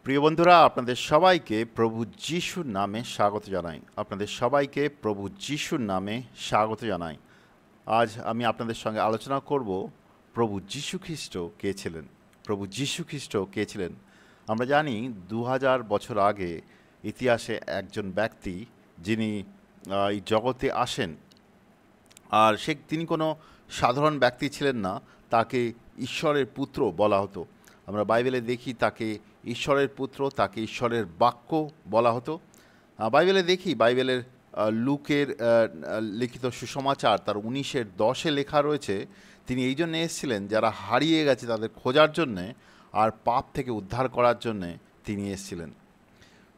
প্রিয় বন্ধুরা, আপনাদের সবাইকে প্রভু যিশুর নামে স্বাগত জানাই। আজ আমি আপনাদের সঙ্গে আলোচনা করব প্রভু যীশু খ্রিস্ট কে ছিলেন। আমরা জানি 2000 বছর আগে ইতিহাসে একজন ব্যক্তি যিনি এই জগতে আসেন, আর তিনি কোনো সাধারণ ব্যক্তি ছিলেন না। তাকে ঈশ্বরের পুত্র বলা হতো। আমরা বাইবেলে দেখি তাকে ঈশ্বরের পুত্র, তাকে ঈশ্বরের বাক্য বলা হতো। বাইবেলের লুকের লিখিত সুসমাচার তার 19:10 লেখা রয়েছে, তিনি এই জন্য এসেছিলেন যারা হারিয়ে গেছে তাদের খোঁজার জন্যে আর পাপ থেকে উদ্ধার করার জন্যে তিনি এসেছিলেন।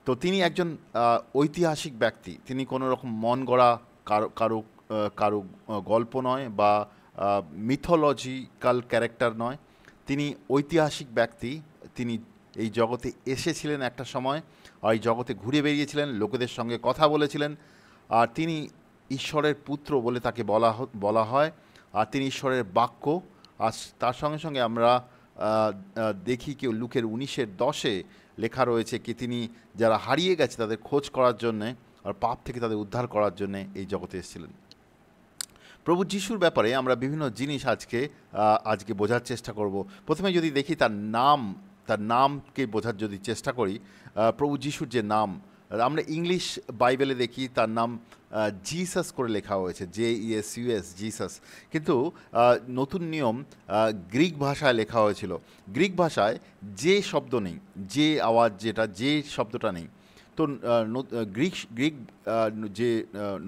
তো তিনি একজন ঐতিহাসিক ব্যক্তি। তিনি কোনো রকম মন গড়া কারো কারো গল্প নয় বা মিথোলজিক্যাল ক্যারেক্টার নয়। তিনি ঐতিহাসিক ব্যক্তি। তিনি এই জগতে এসেছিলেন একটা সময়, আর এই জগতে ঘুরে বেরিয়েছিলেন, লোকেদের সঙ্গে কথা বলেছিলেন। আর তিনি ঈশ্বরের পুত্র বলে তাকে বলা হয়, আর তিনি ঈশ্বরের বাক্য। আর তার সঙ্গে সঙ্গে আমরা দেখি কি লুকের 19:10 লেখা রয়েছে কি তিনি যারা হারিয়ে গেছে তাদের খোঁজ করার জন্যে আর পাপ থেকে তাদের উদ্ধার করার জন্যে এই জগতে এসেছিলেন। প্রভু যিশুর ব্যাপারে আমরা বিভিন্ন জিনিস আজকে বোঝার চেষ্টা করব। প্রথমে যদি দেখি তার নামকে বোঝার যদি চেষ্টা করি, প্রভু যিশুর যে নাম, আমরা ইংলিশ বাইবেলে দেখি তার নাম জিসাস করে লেখা হয়েছে, JESUS, জিসাস। কিন্তু নতুন নিয়ম গ্রিক ভাষায় লেখা হয়েছিল। গ্রিক ভাষায় যে শব্দ নেই, যে আওয়াজ যে শব্দটা নেই। তো গ্রিক যে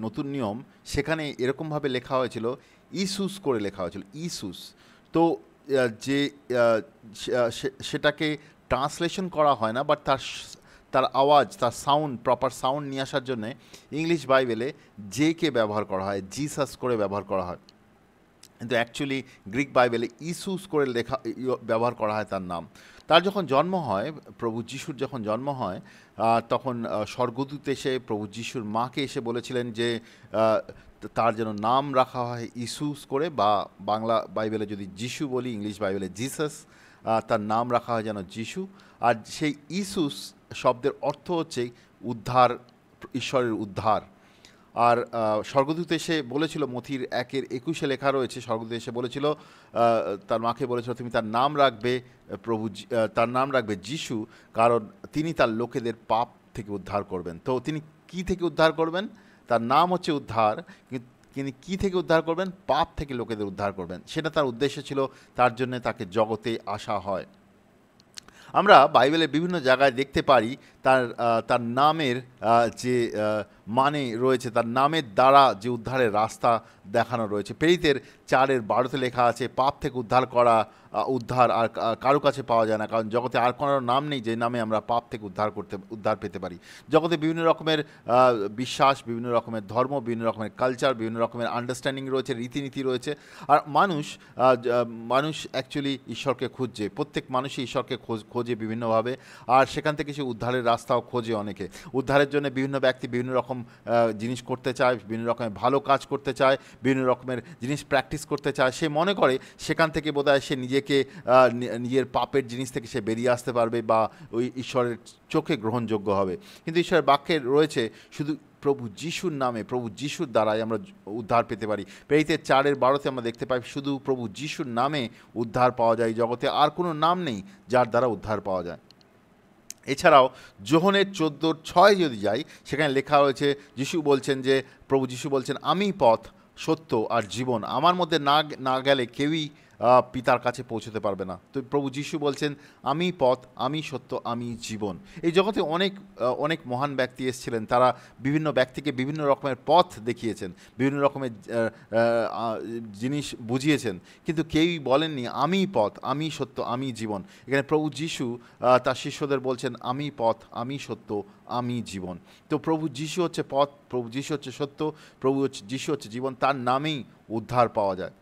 নতুন নিয়ম, সেখানে এরকমভাবে লেখা হয়েছিল, ইসুস করে লেখা হয়েছিল, ইসুস। তো যে সেটাকে ট্রান্সলেশন করা হয় না, বাট তার আওয়াজ, তার সাউন্ড, প্রপার সাউন্ড নিয়ে আসার জন্যে ইংলিশ বাইবেলে কে ব্যবহার করা হয়, জিসাস করে ব্যবহার করা হয়। কিন্তু অ্যাকচুয়ালি গ্রিক বাইবেলে ইসুস করে ব্যবহার করা হয় তার নাম। তার যখন জন্ম হয়, প্রভু যিশুর যখন জন্ম হয়, তখন স্বর্গদূত এসে প্রভু যিশুর মাকে এসে বলেছিলেন যে তার যেন নাম রাখা হয় ইসুস করে, বা বাংলা বাইবেলে যদি যিশু বলি, ইংলিশ বাইবেলে জিসাস, তার নাম রাখা হয় যেন যিশু। আর সেই ইসুস শব্দের অর্থ হচ্ছে উদ্ধার, ঈশ্বরের উদ্ধার। আর স্বর্গদূত এসে বলেছিল, মথির 1:21 লেখা রয়েছে, স্বর্গদূত এসে বলেছিল, তার মাকে বলেছিল, তুমি তার নাম রাখবে যিশু, কারণ তিনি তার লোকেদের পাপ থেকে উদ্ধার করবেন। তো তিনি কি থেকে উদ্ধার করবেন? তার নাম হচ্ছে উদ্ধার, তিনি কী থেকে উদ্ধার করবেন? পাপ থেকে লোকেদের উদ্ধার করবেন। সেটা তার উদ্দেশ্য ছিল, তার জন্য তাকে জগতে আসা হয়। আমরা বাইবেলের বিভিন্ন জায়গায় দেখতে পারি তার নামের যে মানে রয়েছে, তার নামের দ্বারা যে উদ্ধারের রাস্তা দেখানো রয়েছে। প্রেরিতের 4:12 লেখা আছে, পাপ থেকে উদ্ধার আর কারো কাছে পাওয়া যায় না, কারণ জগতে আর কোনো নাম নেই যে নামে আমরা পাপ থেকে উদ্ধার পেতে পারি। জগতে বিভিন্ন রকমের বিশ্বাস, বিভিন্ন রকমের ধর্ম, বিভিন্ন রকমের কালচার, বিভিন্ন রকমের আন্ডারস্ট্যান্ডিং রয়েছে, রীতিনীতি রয়েছে। আর মানুষ অ্যাকচুয়ালি ঈশ্বরকে খুঁজছে। প্রত্যেক মানুষই ঈশ্বরকে খোঁজে বিভিন্নভাবে, আর সেখান থেকে সে উদ্ধারের রাস্তাও খোঁজে অনেকে। উদ্ধারের জন্য বিভিন্ন ব্যক্তি বিভিন্ন রকম জিনিস করতে চায়, বিভিন্ন রকমের ভালো কাজ করতে চায়, বিভিন্ন রকমের জিনিস প্র্যাকটিস করতে চায়। সে মনে করে সেখান থেকে বোধহয় সে নিজের পাপের জিনিস থেকে সে বেরিয়ে আসতে পারবে, বা ওই ঈশ্বরের চোখে গ্রহণযোগ্য হবে। কিন্তু ঈশ্বরের বাক্যে রয়েছে শুধু প্রভু যিশুর নামে, প্রভু যিশুর দ্বারাই আমরা উদ্ধার পেতে পারি। প্রেরিতের 4:12 আমরা দেখতে পাই, শুধু প্রভু যিশুর নামে উদ্ধার পাওয়া যায়, জগতে আর কোনো নাম নেই যার দ্বারা উদ্ধার পাওয়া যায়। এছাড়াও যোহনের 14:6 যদি যাই, সেখানে লেখা হয়েছে, প্রভু যিশু বলছেন, আমি পথ, সত্য আর জীবন, আমার মধ্যে না গেলে কেউই পিতার কাছে পৌঁছতে পারবে না। তো প্রভু যিশু বলছেন, আমি পথ, আমি সত্য, আমি জীবন। এই জগতে অনেক মহান ব্যক্তি এসেছিলেন, তারা বিভিন্ন ব্যক্তিকে বিভিন্ন রকমের পথ দেখিয়েছেন, বিভিন্ন রকমের জিনিস বুঝিয়েছেন, কিন্তু কেউই বলেননি আমি পথ, আমি সত্য, আমি জীবন। এখানে প্রভু যিশু তার শিষ্যদের বলছেন, আমি পথ, আমি সত্য, আমি জীবন। তো প্রভু যিশু হচ্ছে পথ, প্রভু যিশু হচ্ছে সত্য, যিশু হচ্ছে জীবন। তার নামেই উদ্ধার পাওয়া যায়।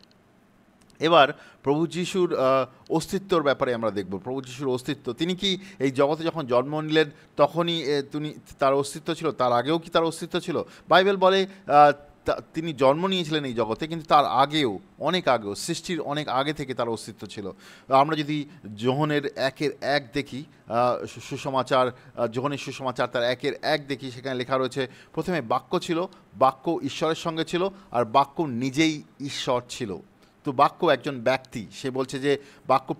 এবার প্রভু যিশুর অস্তিত্বর ব্যাপারে আমরা দেখব। প্রভু যিশুর অস্তিত্ব, তিনি কি এই জগতে যখন জন্ম নিলেন তখনই তার অস্তিত্ব ছিল? তার আগেও কি তার অস্তিত্ব ছিল? বাইবেল বলে তিনি জন্ম নিয়েছিলেন এই জগতে, কিন্তু তার আগেও, অনেক আগেও, সৃষ্টির অনেক আগে থেকে তার অস্তিত্ব ছিল। আমরা যদি যোহনের 1:1 দেখি, সুসমাচার, যোহনের সুসমাচার তার 1:1 দেখি, সেখানে লেখা রয়েছে, প্রথমে বাক্য ছিল, বাক্য ঈশ্বরের সঙ্গে ছিল, আর বাক্য নিজেই ঈশ্বর ছিল। তো বাক্য একজন ব্যক্তি, সে বলছে যে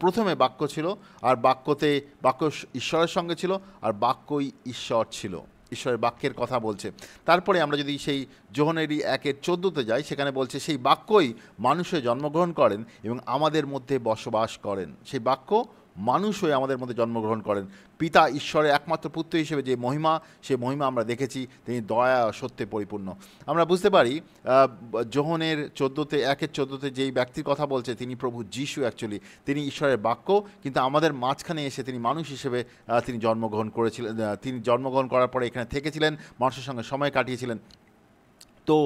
প্রথমে বাক্য ছিল, আর বাক্য ঈশ্বরের সঙ্গে ছিল, আর বাক্যই ঈশ্বর ছিল। ঈশ্বরের বাক্যের কথা বলছে। তারপরে আমরা যদি সেই যোহনেরই 1:14 যাই, সেখানে বলছে সেই বাক্যই মানুষ হয়ে জন্মগ্রহণ করেন এবং আমাদের মধ্যে বসবাস করেন। সেই বাক্য মানুষ হয়ে আমাদের মধ্যে জন্মগ্রহণ করেন। পিতা ঈশ্বরের একমাত্র পুত্র হিসেবে যে মহিমা, সে মহিমা আমরা দেখেছি, তিনি দয়া সত্যে পরিপূর্ণ। আমরা বুঝতে পারি যোহনের 1:14 যেই ব্যক্তির কথা বলছে, তিনি প্রভু যীশু। অ্যাকচুয়ালি তিনি ঈশ্বরের বাক্য, কিন্তু আমাদের মাঝখানে এসে তিনি মানুষ হিসেবে তিনি জন্মগ্রহণ করেছিলেন। তিনি জন্মগ্রহণ করার পরে এখানে থেকেছিলেন, মানুষের সঙ্গে সময় কাটিয়েছিলেন। তো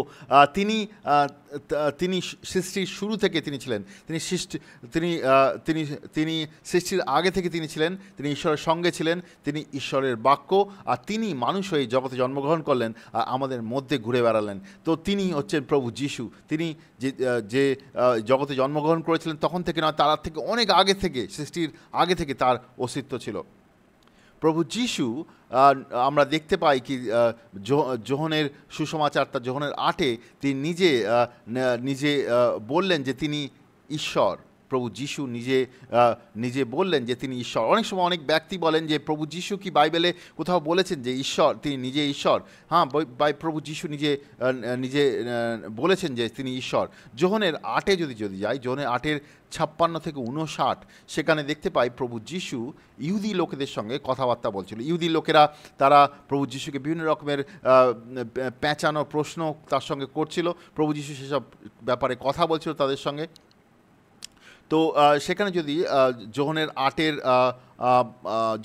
তিনি সৃষ্টির শুরু থেকে তিনি ছিলেন, তিনি সৃষ্টির আগে থেকে তিনি ছিলেন, তিনি ঈশ্বরের সঙ্গে ছিলেন, তিনি ঈশ্বরের বাক্য, আর তিনি মানুষ হয়ে জগতে জন্মগ্রহণ করলেন, আর আমাদের মধ্যে ঘুরে বেড়ালেন। তো তিনি হচ্ছেন প্রভু যীশু। তিনি যে জগতে জন্মগ্রহণ করেছিলেন তখন থেকে নয়, তার থেকে অনেক আগে থেকে, সৃষ্টির আগে থেকে তার অস্তিত্ব ছিল। প্রভু যীশু, আমরা দেখতে পাই কি যোহনের সুসমাচার, তার যোহনের 8-এ তিনি নিজে বললেন যে তিনি ঈশ্বর। প্রভু যীশু নিজে বললেন যে তিনি ঈশ্বর। অনেক সময় অনেক ব্যক্তি বলেন যে প্রভু যীশু কি বাইবেলে কোথাও বলেছেন যে ঈশ্বর, তিনি নিজে ঈশ্বর? হ্যাঁ, প্রভু যীশু নিজে বলেছেন যে তিনি ঈশ্বর। যোহনের 8-এ যদি যাই, যোহনের 8:56 থেকে 59, সেখানে দেখতে পাই প্রভু যীশু ইহুদি লোকেদের সঙ্গে কথাবার্তা বলছিল। ইহুদি লোকেরা, তারা প্রভু যীশুকে বিভিন্ন রকমের পেঁচানো প্রশ্ন তার সঙ্গে করছিল। প্রভু যীশু সেসব ব্যাপারে কথা বলছিল তাদের সঙ্গে। তো সেখানে যদি যোহনের 8-এর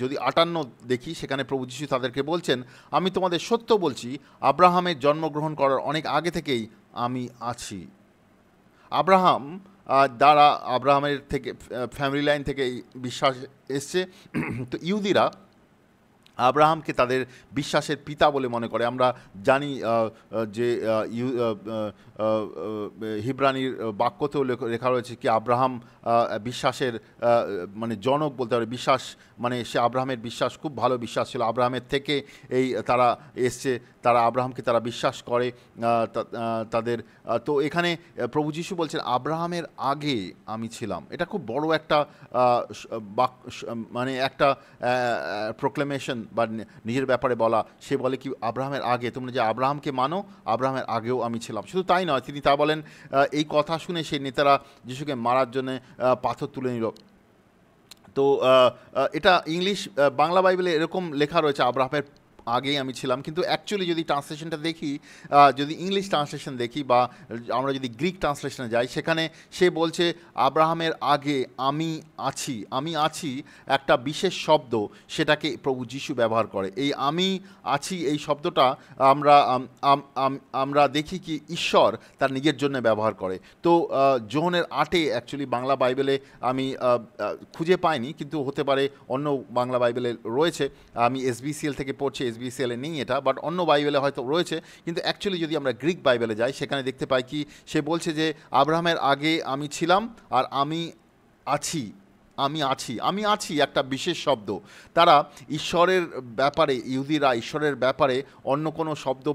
যদি 58 দেখি, সেখানে প্রভু যীশু তাদেরকে বলছেন, আমি তোমাদের সত্য বলছি, আব্রাহামের জন্মগ্রহণ করার অনেক আগে থেকেই আমি আছি। আব্রাহামের থেকে, ফ্যামিলি লাইন থেকে বিশ্বাস এসছে। তো ইহুদিরা আব্রাহামকে তাদের বিশ্বাসের পিতা বলে মনে করে। আমরা জানি যে হিব্রানির বাক্যতেও লেখা রয়েছে কি আব্রাহাম বিশ্বাসের মানে জনক বলতে পারে। বিশ্বাস মানে সে, আব্রাহামের বিশ্বাস খুব ভালো বিশ্বাস ছিল। আব্রাহামের থেকে তারা এসছে, তারা আব্রাহামকে তারা বিশ্বাস করে তাদের। তো এখানে প্রভু যীশু বলছেন আব্রাহামের আগে আমি ছিলাম। এটা খুব বড় একটা মানে একটা প্রোক্লেমেশন বা নিজের ব্যাপারে বলা। সে বলে কি আব্রাহামের আগে, তোমরা যে আব্রাহামকে মানো, আব্রাহামের আগেও আমি ছিলাম। শুধু তাই নয়, তিনি তা বলেন, এই কথা শুনে সেই নেতারা যিশুকে মারার জন্য পাথর তুলে নিল। তো এটা বাংলা বাইবেলে এরকম লেখা রয়েছে আব্রাহামের আগেই আমি ছিলাম, কিন্তু অ্যাকচুয়ালি যদি ট্রান্সলেশনটা দেখি, যদি ইংলিশ ট্রান্সলেশন দেখি বা আমরা যদি গ্রিক ট্রান্সলেশনে যাই, সেখানে সে বলছে আব্রাহামের আগে আমি আছি একটা বিশেষ শব্দ, সেটাকে প্রভু যীশু ব্যবহার করে। এই আমি আছি এই শব্দটা আমরা দেখি কি ঈশ্বর তার নিজের জন্য ব্যবহার করে। তো যোহনের 8-এ অ্যাকচুয়ালি বাংলা বাইবেলে আমি খুঁজে পাইনি, কিন্তু হতে পারে অন্য বাংলা বাইবেলে রয়েছে। আমি SBCL থেকে পড়ছি, SBCL-এ নেই এটা, বাট অন্য বাইবেলে হয়তো রয়েছে। কিন্তু অ্যাকচুয়ালি যদি আমরা গ্রিক বাইবেলে যাই, সেখানে দেখতে পাই কি সে বলছে যে আব্রাহামের আগে আমি ছিলাম, আর আমি আছি একটা বিশেষ শব্দ। তারা ঈশ্বরের ব্যাপারে, ইহুদিরা ঈশ্বরের ব্যাপারে অন্য কোনো শব্দ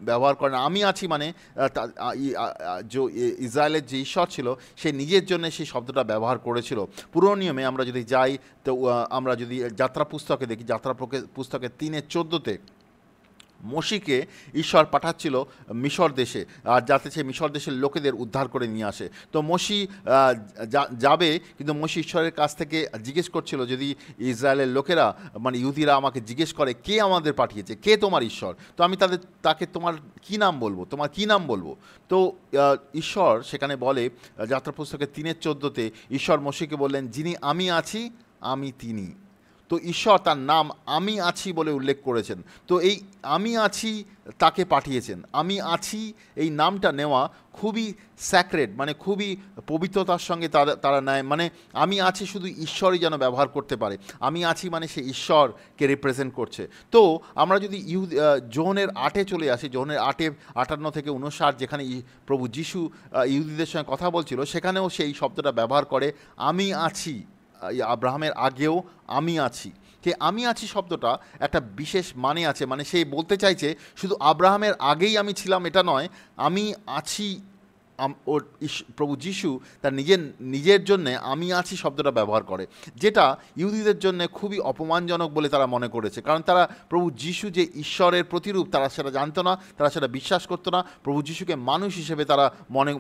ব্যবহার করে না। আমি আছি মানে ইসরায়েলের যে ঈশ্বর ছিল, সে নিজের জন্য সেই শব্দটা ব্যবহার করেছিল। পুরনো নিয়মে আমরা যদি যাই, তো আমরা যদি যাত্রা পুস্তকে দেখি, যাত্রা পুস্তকে 3:14-তে মসিকে ঈশ্বর পাঠাচ্ছিল মিশর দেশে, আর যাতে সে মিশর দেশের লোকেদের উদ্ধার করে নিয়ে আসে। তো মসি যাবে, কিন্তু মসি ঈশ্বরের কাছ থেকে জিজ্ঞেস করছিল, যদি ইসরায়েলের লোকেরা মানে ইহুদিরা আমাকে জিজ্ঞেস করে কে আমাদের পাঠিয়েছে, কে তোমার ঈশ্বর, তো আমি তাকে তোমার কী নাম বলবো। তো ঈশ্বর সেখানে বলে, যাত্রা পুস্তকে 3:14-তে ঈশ্বর মসিকে বললেন, যিনি আমি আছি আমি তিনি। তো তো ঈশ্বর তার নাম আমি আছি বলে উল্লেখ করেছেন। তো এই আমি আছি তাকে পাঠিয়েছেন। আমি আছি এই নামটা নেওয়া খুবই স্যাক্রেড, মানে খুবই পবিত্রতার সঙ্গে তারা নেয়। মানে আমি আছি শুধু ঈশ্বরই যেন ব্যবহার করতে পারে। আমি আছি মানে সে ঈশ্বরকে রিপ্রেজেন্ট করছে। তো আমরা যদি যোহনের 8-এ চলে আসি, যোহনের 8-এ 58 থেকে 59, যেখানে প্রভু যিশু ইহুদিদের সঙ্গে কথা বলছিল, সেখানেও সেই শব্দটা ব্যবহার করে আমি আছি। আব্রাহামের আগেও আমি আছি। যে আমি আছি শব্দটা একটা বিশেষ মানে আছে, মানে সে বলতে চাইছে শুধু আব্রাহামের আগেই আমি ছিলাম এটা নয়, আমি আছি। ওর প্রভু যিশু তার নিজের জন্যে আমি আছি শব্দটা ব্যবহার করে, যেটা ইহুদিদের জন্য খুবই অপমানজনক বলে তারা মনে করেছে। কারণ তারা প্রভু যিশু যে ঈশ্বরের প্রতিরূপ তারা সেটা জানতো না, তারা সেটা বিশ্বাস করতো না। প্রভু যিশুকে মানুষ হিসেবে তারা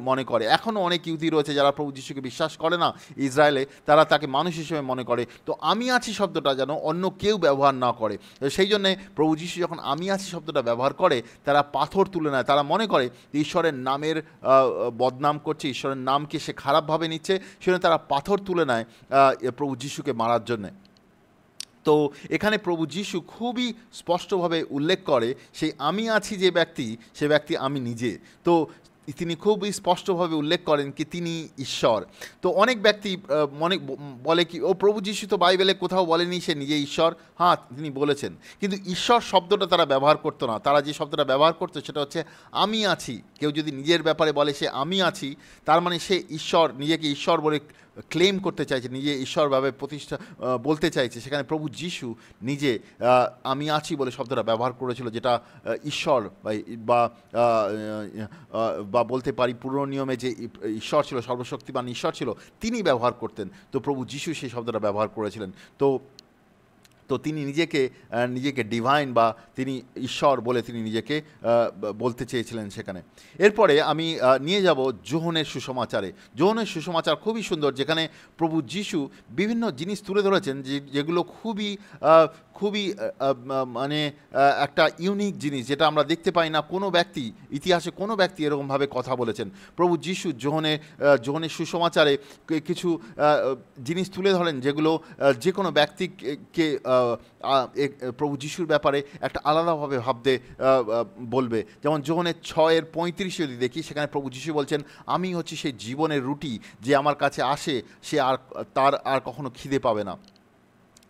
মনে করে। এখনও অনেক ইহুদি রয়েছে যারা প্রভু যিশুকে বিশ্বাস করে না ইসরায়েলে, তারা তাকে মানুষ হিসেবে মনে করে। তো আমি আছি শব্দটা যেন অন্য কেউ ব্যবহার না করে। সেই জন্যে প্রভু যিশু যখন আমি আছি শব্দটা ব্যবহার করে, তারা পাথর তুলে নেয়। তারা মনে করে ঈশ্বরের নামের বদনাম করছে, ঈশ্বরের নামকে সে খারাপভাবে নিচ্ছে, সেজন্য তারা পাথর তুলে নেয় প্রভু যিশুকে মারার জন্যে। তো এখানে প্রভু যিশু খুবই স্পষ্টভাবে উল্লেখ করে সেই আমি আছি যে ব্যক্তি, সে ব্যক্তি আমি নিজে। তো তিনি খুবই স্পষ্টভাবে উল্লেখ করেন কি তিনি ঈশ্বর। তো অনেক ব্যক্তি মনে বলে কি ও প্রভু যিশু তো বাইবেলে কোথাও বলেনি সে নিজে ঈশ্বর। হ্যাঁ, তিনি বলেছেন, কিন্তু ঈশ্বর শব্দটা তারা ব্যবহার করতো না। তারা যে শব্দটা ব্যবহার করতো সেটা হচ্ছে আমি আছি। কেউ যদি নিজের ব্যাপারে বলে সে আমি আছি, তার মানে সে ঈশ্বর, নিজেকে ঈশ্বর বলে ক্লেম করতে চাইছে, নিজে ঈশ্বরভাবে বলতে চাইছে। সেখানে প্রভু যিশু নিজে আমি আছি বলে শব্দটা ব্যবহার করেছিল, যেটা ঈশ্বর বা বা বলতে পারি পুরনো নিয়মে যে ঈশ্বর ছিল, সর্বশক্তিমান ঈশ্বর ছিল, তিনি ব্যবহার করতেন। তো প্রভু যিশু সেই শব্দটা ব্যবহার করেছিলেন। তো তিনি নিজেকে ডিভাইন বা তিনি ঈশ্বর বলে তিনি নিজেকে বলতে চেয়েছিলেন সেখানে। এরপরে আমি নিয়ে যাব যোহনের সুসমাচারে। যোহনের সুসমাচার খুবই সুন্দর, যেখানে প্রভু যিশু বিভিন্ন জিনিস তুলে ধরেছেন যেগুলো খুবই মানে একটা ইউনিক জিনিস, যেটা আমরা দেখতে পাই না কোনো ব্যক্তি, ইতিহাসে কোনো ব্যক্তি এরকমভাবে কথা বলেছেন। প্রভু যিশু যোহনের সুসমাচারে কিছু জিনিস তুলে ধরেন যেগুলো যে কোনো ব্যক্তিকে প্রভু যিশুর ব্যাপারে একটা আলাদাভাবে ভাবতে বলবে। যেমন যোহনের 6:35 যদি দেখি, সেখানে প্রভু যিশু বলছেন আমি হচ্ছি সেই জীবনের রুটি, যে আমার কাছে আসে সে তার আর কখনো খিদে পাবে না,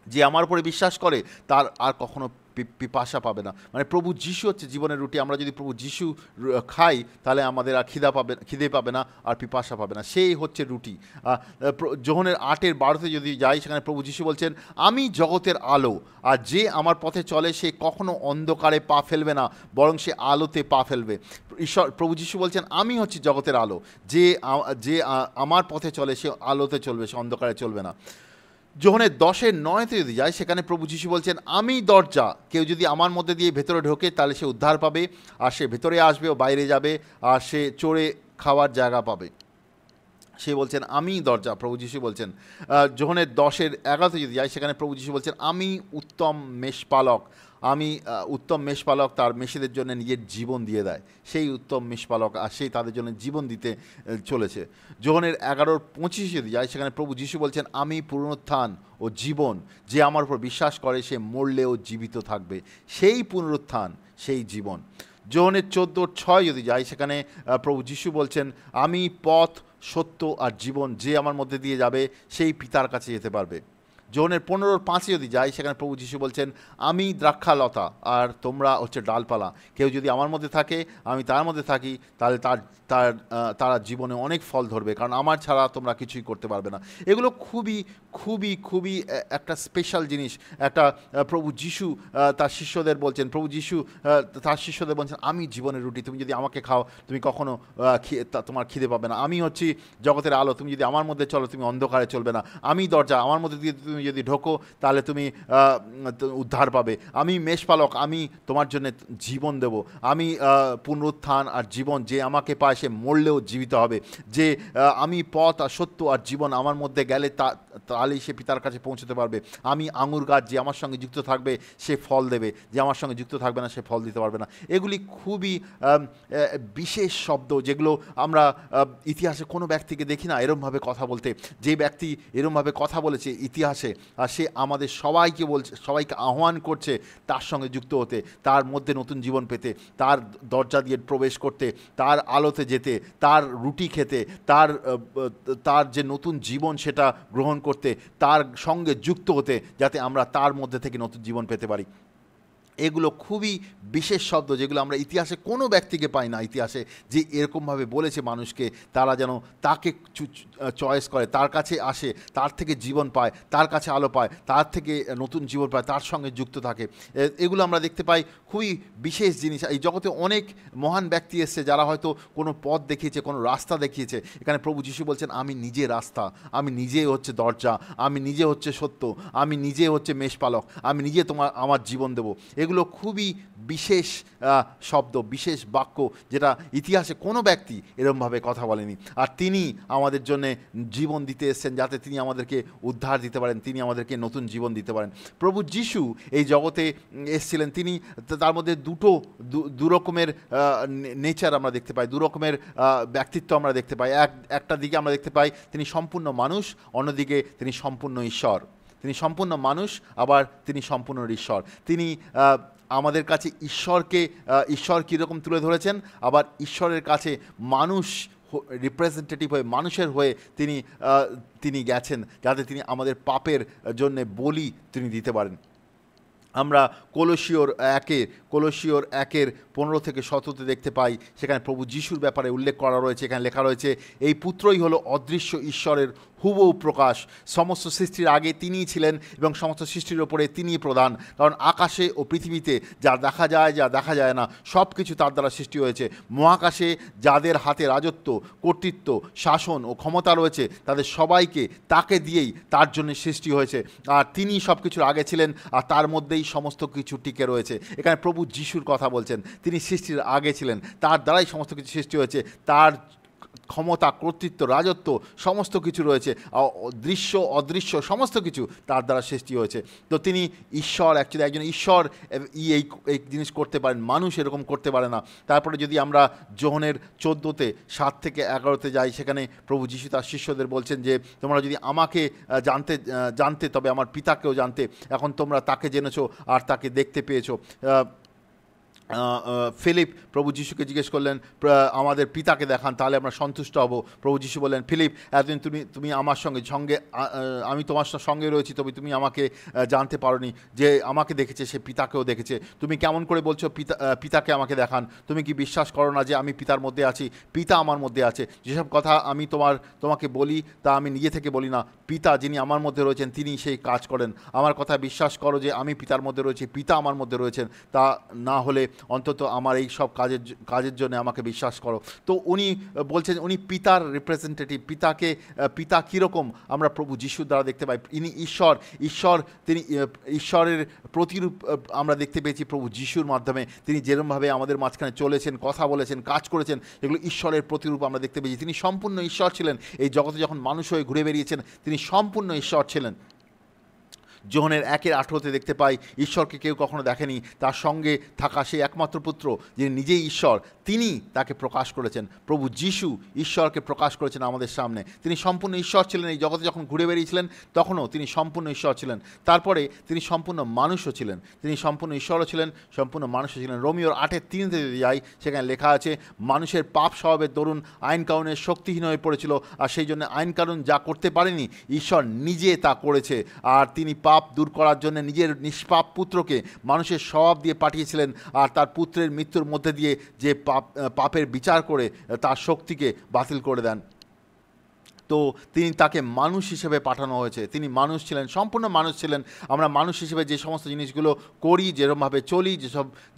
যে আমার উপরে বিশ্বাস করে তার আর কখনো পিপাসা পাবে না। মানে প্রভু যিশু হচ্ছে জীবনের রুটি। আমরা যদি প্রভু যিশু খাই তাহলে আমাদের আর খিদে পাবে না, আর পিপাসা পাবে না। সেই হচ্ছে রুটি। যোহনের 8:12 যদি যাই, সেখানে প্রভু যিশু বলছেন আমি জগতের আলো, আর যে আমার পথে চলে সে কখনো অন্ধকারে পা ফেলবে না, বরং সে আলোতে পা ফেলবে। প্রভু যিশু বলছেন আমি হচ্ছি জগতের আলো, যে আমার পথে চলে সে আলোতে চলবে, সে অন্ধকারে চলবে না। যোহনের 10:9 যদি যায়, সেখানে প্রভু যিশু বলছেন আমি দরজা, কেউ যদি আমার মধ্যে দিয়ে ভেতরে ঢোকে তাহলে সে উদ্ধার পাবে, আর সে ভেতরে আসবে ও বাইরে যাবে, আর সে চড়ে খাওয়ার জায়গা পাবে। সে বলছেন আমি দরজা, প্রভু যিশু বলছেন। যোহনের 10:11 যদি যায়, সেখানে প্রভু যিশু বলছেন আমি উত্তম মেষপালক, আমি উত্তম মেষপালক তার মেষেদের জন্য নিজের জীবন দিয়ে দেয়। সেই উত্তম মেষপালক, আর সেই তাদের জন্য জীবন দিতে চলেছে। যোহনের 11:25 যদি যায়, সেখানে প্রভু যিশু বলছেন আমি পুনরুত্থান ও জীবন, যে আমার উপর বিশ্বাস করে সে মরলেও জীবিত থাকবে। সেই পুনরুত্থান, সেই জীবন। যোহনের 14:6 যদি যায়, সেখানে প্রভু যিশু বলছেন আমি পথ, সত্য আর জীবন, যে আমার মধ্যে দিয়ে যাবে সেই পিতার কাছে যেতে পারবে। যোহনের 15:5 যদি যাই, সেখানে প্রভু যিশু বলছেন আমি দ্রাক্ষালতা আর তোমরা হচ্ছে ডালপালা, কেউ যদি আমার মধ্যে থাকে আমি তার মধ্যে থাকি তাহলে তারা জীবনে অনেক ফল ধরবে, কারণ আমার ছাড়া তোমরা কিছুই করতে পারবে না। এগুলো খুবই খুবই খুবই একটা স্পেশাল জিনিস। একটা প্রভু যিশু তার শিষ্যদের বলছেন, প্রভু যিশু তার শিষ্যদের বলছেন আমি জীবনের রুটি, তুমি যদি আমাকে খাও তুমি কখনো তোমার খিদে পাবে না। আমি হচ্ছি জগতের আলো, তুমি যদি আমার মধ্যে চলো তুমি অন্ধকারে চলবে না। আমি দরজা, আমার মধ্যে দিয়ে তুমি যদি ঢোকো তাহলে তুমি উদ্ধার পাবে। আমি মেষপালক, আমি তোমার জন্য জীবন দেব। আমি পুনরুত্থান আর জীবন, যে আমাকে পায় সে মরলেও জীবিত হবে। যে আমি পথ আর সত্য আর জীবন, আমার মধ্যে গেলে তাহলেই সে পিতার কাছে পৌঁছতে পারবে। আমি আঙুর গাছ, যে আমার সঙ্গে যুক্ত থাকবে সে ফল দেবে, যে আমার সঙ্গে যুক্ত থাকবে না সে ফল দিতে পারবে না। এগুলি খুবই বিশেষ শব্দ, যেগুলো আমরা ইতিহাসে কোনো ব্যক্তিকে দেখি না এরমভাবে কথা বলতে। যে ব্যক্তি এরমভাবে কথা বলেছে ইতিহাসে, আর সে আমাদের সবাইকে বলছে, সবাইকে আহ্বান করছে তার সঙ্গে যুক্ত হতে, তার মধ্যে নতুন জীবন পেতে, তার দরজা দিয়ে প্রবেশ করতে, তার আলোতে যেতে, তার রুটি খেতে, তার যে নতুন জীবন সেটা গ্রহণ করতে, তার সঙ্গে যুক্ত হতে, যাতে আমরা তার মধ্যে থেকে নতুন জীবন পেতে পারি। এগুলো খুবই বিশেষ শব্দ, যেগুলো আমরা ইতিহাসে কোনো ব্যক্তিকে পাই না ইতিহাসে যে এরকমভাবে বলেছে মানুষকে, তারা যেন তাকে চয়েস করে, তার কাছে আসে, তার থেকে জীবন পায়, তার কাছে আলো পায়, তার থেকে নতুন জীবন পায়, তার সঙ্গে যুক্ত থাকে। এগুলো আমরা দেখতে পাই, খুবই বিশেষ জিনিস। এই জগতে অনেক মহান ব্যক্তি এসছে যারা হয়তো কোনো পথ দেখিয়েছে, কোনো রাস্তা দেখিয়েছে। এখানে প্রভু যীশু বলছেন, আমি নিজে রাস্তা, আমি নিজে হচ্ছে দরজা, আমি নিজে হচ্ছে সত্য, আমি নিজে হচ্ছে মেষপালক, আমি নিজে আমার জীবন দেবো। এগুলো খুবই বিশেষ শব্দ, বিশেষ বাক্য, যেটা ইতিহাসে কোনো ব্যক্তি এরকমভাবে কথা বলেনি। আর তিনি আমাদের জন্যে জীবন দিতে এসেছেন, যাতে তিনি আমাদেরকে উদ্ধার দিতে পারেন, তিনি আমাদেরকে নতুন জীবন দিতে পারেন। প্রভু যীশু এই জগতে এসেছিলেন, তিনি তার মধ্যে দু রকমের নেচার আমরা দেখতে পাই, দু রকমের ব্যক্তিত্ব আমরা দেখতে পাই। একটা দিকে আমরা দেখতে পাই তিনি সম্পূর্ণ মানুষ, অন্যদিকে তিনি সম্পূর্ণ ঈশ্বর। তিনি সম্পূর্ণ মানুষ, আবার তিনি সম্পূর্ণ ঈশ্বর। তিনি আমাদের কাছে ঈশ্বর কীরকম তুলে ধরেছেন, আবার ঈশ্বরের কাছে মানুষ রিপ্রেজেন্টেটিভ হয়ে, মানুষের হয়ে তিনি গেছেন, যাতে তিনি আমাদের পাপের জন্যে বলি তিনি দিতে পারেন। আমরা কলোসিওর 1:15-17 দেখতে পাই, সেখানে প্রভু যীশুর ব্যাপারে উল্লেখ করা রয়েছে। এখানে লেখা রয়েছে, এই পুত্রই হলো অদৃশ্য ঈশ্বরের হুবহু প্রকাশ। সমস্ত সৃষ্টির আগে তিনিই ছিলেন এবং সমস্ত সৃষ্টির ওপরে তিনিই প্রধান। কারণ আকাশে ও পৃথিবীতে যা দেখা যায়, যা দেখা যায় না, সব কিছু তার দ্বারা সৃষ্টি হয়েছে। মহাকাশে যাদের হাতে রাজত্ব, কর্তৃত্ব, শাসন ও ক্ষমতা রয়েছে, তাদের সবাইকে তাকে দিয়েই, তার জন্য সৃষ্টি হয়েছে। আর তিনি সব কিছুর আগে ছিলেন, আর তার মধ্যেই সমস্ত কিছু টিকে রয়েছে। এখানে প্রভু যিশুর কথা বলছেন, তিনি সৃষ্টির আগে ছিলেন, তার দ্বারাই সমস্ত কিছু সৃষ্টি হয়েছে, তার ক্ষমতা, কর্তৃত্ব, রাজত্ব সমস্ত কিছু রয়েছে, দৃশ্য অদৃশ্য সমস্ত কিছু তার দ্বারা সৃষ্টি হয়েছে। তো তিনি ঈশ্বর, অ্যাকচুয়ালি একজন ঈশ্বর এই জিনিস করতে পারেন, মানুষ এরকম করতে পারে না। তারপরে যদি আমরা যোহনের 14:7-11 যাই, সেখানে প্রভু যীশু তার শিষ্যদের বলছেন যে, তোমরা যদি আমাকে জানতে তবে আমার পিতাকেও জানতে। এখন তোমরা তাকে জেনেছো আর তাকে দেখতে পেয়েছো। ফিলিপ প্রভু যীশুকে জিজ্ঞেস করলেন, আমাদের পিতাকে দেখান, তাহলে আমরা সন্তুষ্ট হব। প্রভু যীশু বললেন, ফিলিপ, এতদিন তুমি আমার সঙ্গে আমি তোমার সঙ্গে রয়েছি, তবে তুমি আমাকে জানতে পারোনি। যে আমাকে দেখেছে সে পিতাকেও দেখেছে। তুমি কেমন করে বলছো পিতাকে আমাকে দেখান? তুমি কি বিশ্বাস করো না যে আমি পিতার মধ্যে আছি, পিতা আমার মধ্যে আছে? যেসব কথা আমি তোমাকে বলি তা আমি নিজে থেকে বলি না, পিতা যিনি আমার মধ্যে রয়েছেন তিনি সেই কাজ করেন। আমার কথা বিশ্বাস করো যে আমি পিতার মধ্যে রয়েছি, পিতা আমার মধ্যে রয়েছেন, তা না হলে অন্তত আমার এই সব কাজের জন্য আমাকে বিশ্বাস করো। তো উনি বলছেন উনি পিতার রিপ্রেজেন্টেটিভ। পিতা কীরকম আমরা প্রভু যিশুর দ্বারা দেখতে পাই। ইনি ঈশ্বর, তিনি ঈশ্বরের প্রতিরূপ আমরা দেখতে পেয়েছি প্রভু যিশুর মাধ্যমে। তিনি যেরকমভাবে আমাদের মাঝখানে চলেছেন, কথা বলেছেন, কাজ করেছেন, এগুলো ঈশ্বরের প্রতিরূপ আমরা দেখতে পেয়েছি। তিনি সম্পূর্ণ ঈশ্বর ছিলেন। এই জগতে যখন মানুষ হয়ে ঘুরে বেরিয়েছেন, তিনি সম্পূর্ণ ঈশ্বর ছিলেন। যোহনের 1:18 দেখতে পাই, ঈশ্বরকে কেউ কখনো দেখেনি, তার সঙ্গে থাকা সেই একমাত্র পুত্র যিনি নিজেই ঈশ্বর, তিনি তাকে প্রকাশ করেছেন। প্রভু যিশু ঈশ্বরকে প্রকাশ করেছেন আমাদের সামনে। তিনি সম্পূর্ণ ঈশ্বর ছিলেন। এই জগতে যখন ঘুরে বেরিয়েছিলেন তখনও তিনি সম্পূর্ণ ঈশ্বর ছিলেন। তারপরে তিনি সম্পূর্ণ মানুষও ছিলেন। তিনি সম্পূর্ণ ঈশ্বরও ছিলেন, সম্পূর্ণ মানুষও ছিলেন। রোমিওর 8:3 যদি যাই, সেখানে লেখা আছে, মানুষের পাপ স্বভাবের দরুন আইন কানুনের শক্তিহীন হয়ে পড়েছিল, আর সেই জন্য আইন কানুন যা করতে পারেনি, ঈশ্বর নিজে তা করেছে। আর তিনি পাপ দূর করার জন্য নিজের নিষ্পাপ পুত্রকে মানুষের স্বভাব দিয়ে পাঠিয়েছিলেন, আর তার পুত্রের মৃত্যুর মধ্যে দিয়ে যে পাপের বিচার করে তার শক্তিকে বাতিল করে দেন। তো তাকে মানুষ হিসেবে পাঠানো হয়েছে। তিনি মানুষ ছিলেন, সম্পূর্ণ মানুষ ছিলেন। আমরা মানুষ হিসেবে যে সমস্ত জিনিসগুলো করি, যেরকমভাবে চলি,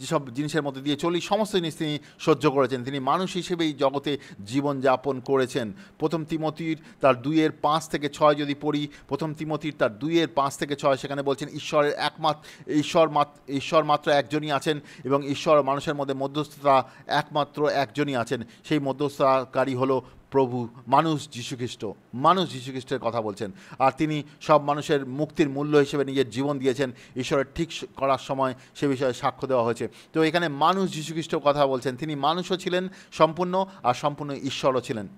যেসব জিনিসের মধ্যে দিয়ে চলি, সমস্ত জিনিস তিনি সহ্য করেছেন। তিনি মানুষ হিসেবেই জগতে জীবনযাপন করেছেন। প্রথম তিমোথীর তার 2:5-6 যদি পড়ি, প্রথম তিমোথীর তার 2:5-6, সেখানে বলছেন ঈশ্বর মাত্র একজনই আছেন, এবং ঈশ্বর মানুষের মধ্যে মধ্যস্থতা একমাত্র একজনই আছেন। সেই মধ্যস্থতাকারী হলো প্রভু মানুষ যীশু খ্রিস্টের কথা বলছেন। আর তিনি সব মানুষের মুক্তির মূল্য হিসেবে নিজের জীবন দিয়েছেন, ঈশ্বরের ঠিক করার সময় সে বিষয়ে সাক্ষ্য দেওয়া হয়েছে। তো এখানে মানুষ যীশু খ্রিস্টের কথা বলছেন, তিনি মানুষও ছিলেন সম্পূর্ণ, আর সম্পূর্ণ ঈশ্বরও ছিলেন।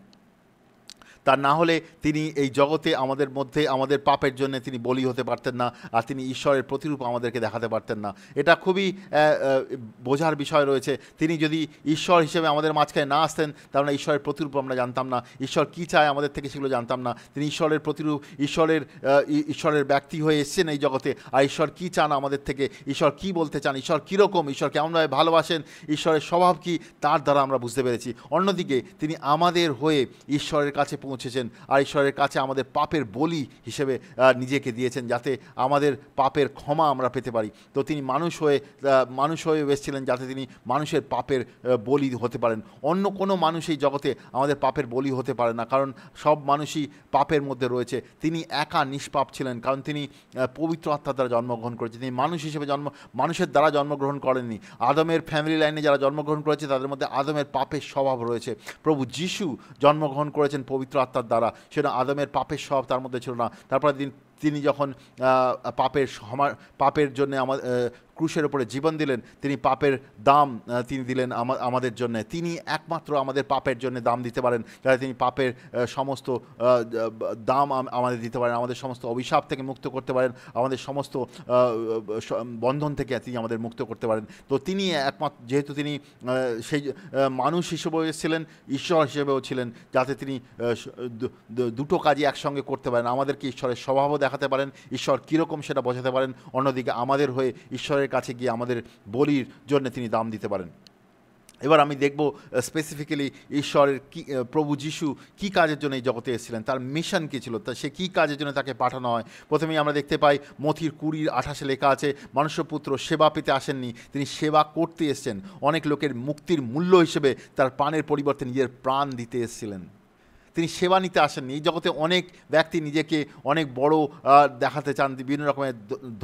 তা না হলে তিনি এই জগতে আমাদের মধ্যে আমাদের পাপের জন্য তিনি বলি হতে পারতেন না, আর তিনি ঈশ্বরের প্রতিরূপ আমাদেরকে দেখাতে পারতেন না। এটা খুবই বোঝার বিষয় রয়েছে। তিনি যদি ঈশ্বর হিসেবে আমাদের মাঝখানে না আসতেন, তাহলে ঈশ্বরের প্রতিরূপ আমরা জানতাম না, ঈশ্বর কী চায় আমাদের থেকে সেগুলো জানতাম না। তিনি ঈশ্বরের প্রতিরূপ, ঈশ্বরের ব্যক্তি হয়ে এসেছেন এই জগতে, আর ঈশ্বর কী চান আমাদের থেকে, ঈশ্বর কী বলতে চান, ঈশ্বর কীরকম, ঈশ্বর কেমনভাবে ভালোবাসেন, ঈশ্বরের স্বভাব কী, তার দ্বারা আমরা বুঝতে পেরেছি। অন্যদিকে তিনি আমাদের হয়ে ঈশ্বরের কাছে পৌঁছেছেন, আর ঈশ্বরের কাছে আমাদের পাপের বলি হিসেবে নিজেকে দিয়েছেন, যাতে আমাদের পাপের ক্ষমা আমরা পেতে পারি। তো তিনি মানুষ হয়ে এসেছিলেন যাতে তিনি মানুষের পাপের বলি হতে পারেন। অন্য কোনো মানুষ এই জগতে আমাদের পাপের বলি হতে পারে না, কারণ সব মানুষই পাপের মধ্যে রয়েছে। তিনি একা নিষ্পাপ ছিলেন, কারণ তিনি পবিত্র আত্মার দ্বারা জন্মগ্রহণ করেছেন। তিনি মানুষ হিসেবে মানুষের দ্বারা জন্মগ্রহণ করেননি। আদমের ফ্যামিলি লাইনে যারা জন্মগ্রহণ করেছে তাদের মধ্যে আদমের পাপের স্বভাব রয়েছে। প্রভু যিশু জন্মগ্রহণ করেছেন পবিত্র আত্মার দ্বারা, সেটা আদমের পাপের স্বভাব তার মধ্যে ছিল না। তারপরে তিনি যখন পাপের জন্য ক্রুশের ওপরে জীবন দিলেন, তিনি পাপের দাম তিনি দিলেন আমাদের জন্য। তিনি একমাত্র আমাদের পাপের জন্য দাম দিতে পারেন, যাতে তিনি পাপের সমস্ত দাম আমাদের দিতে পারেন, আমাদের সমস্ত অভিশাপ থেকে মুক্ত করতে পারেন, আমাদের সমস্ত বন্ধন থেকে তিনি আমাদের মুক্ত করতে পারেন। তো তিনি একমাত্র, যেহেতু তিনি সেই মানুষ হিসেবেও এসেছিলেন, ঈশ্বর হিসেবেও ছিলেন, যাতে তিনি দুটো কাজই একসঙ্গে করতে পারেন, আমাদেরকে ঈশ্বরের স্বভাবও দেখাতে পারেন, ঈশ্বর কীরকম সেটা বোঝাতে পারেন, অন্যদিকে আমাদের হয়ে ঈশ্বরের কাছে গিয়ে আমাদের বলির জন্য তিনি দাম দিতে পারেন। এবার আমি দেখব স্পেসিফিক্যালি ঈশ্বরের প্রভু যিশু কী কাজের জন্য এই জগতে এসেছিলেন, তার মিশন কী ছিল, তা সে কী কাজের জন্য তাকে পাঠানো হয়। প্রথমেই আমরা দেখতে পাই মথির 20:28 লেখা আছে, মনুষ্যপুত্র সেবা পেতে আসেননি, তিনি সেবা করতে এসেছেন, অনেক লোকের মুক্তির মূল্য হিসেবে তার প্রাণের পরিবর্তে নিজের প্রাণ দিতে এসেছিলেন। তিনি সেবা নিতে আসেননি। এই জগতে অনেক ব্যক্তি নিজেকে অনেক বড় দেখাতে চান, বিভিন্ন রকমের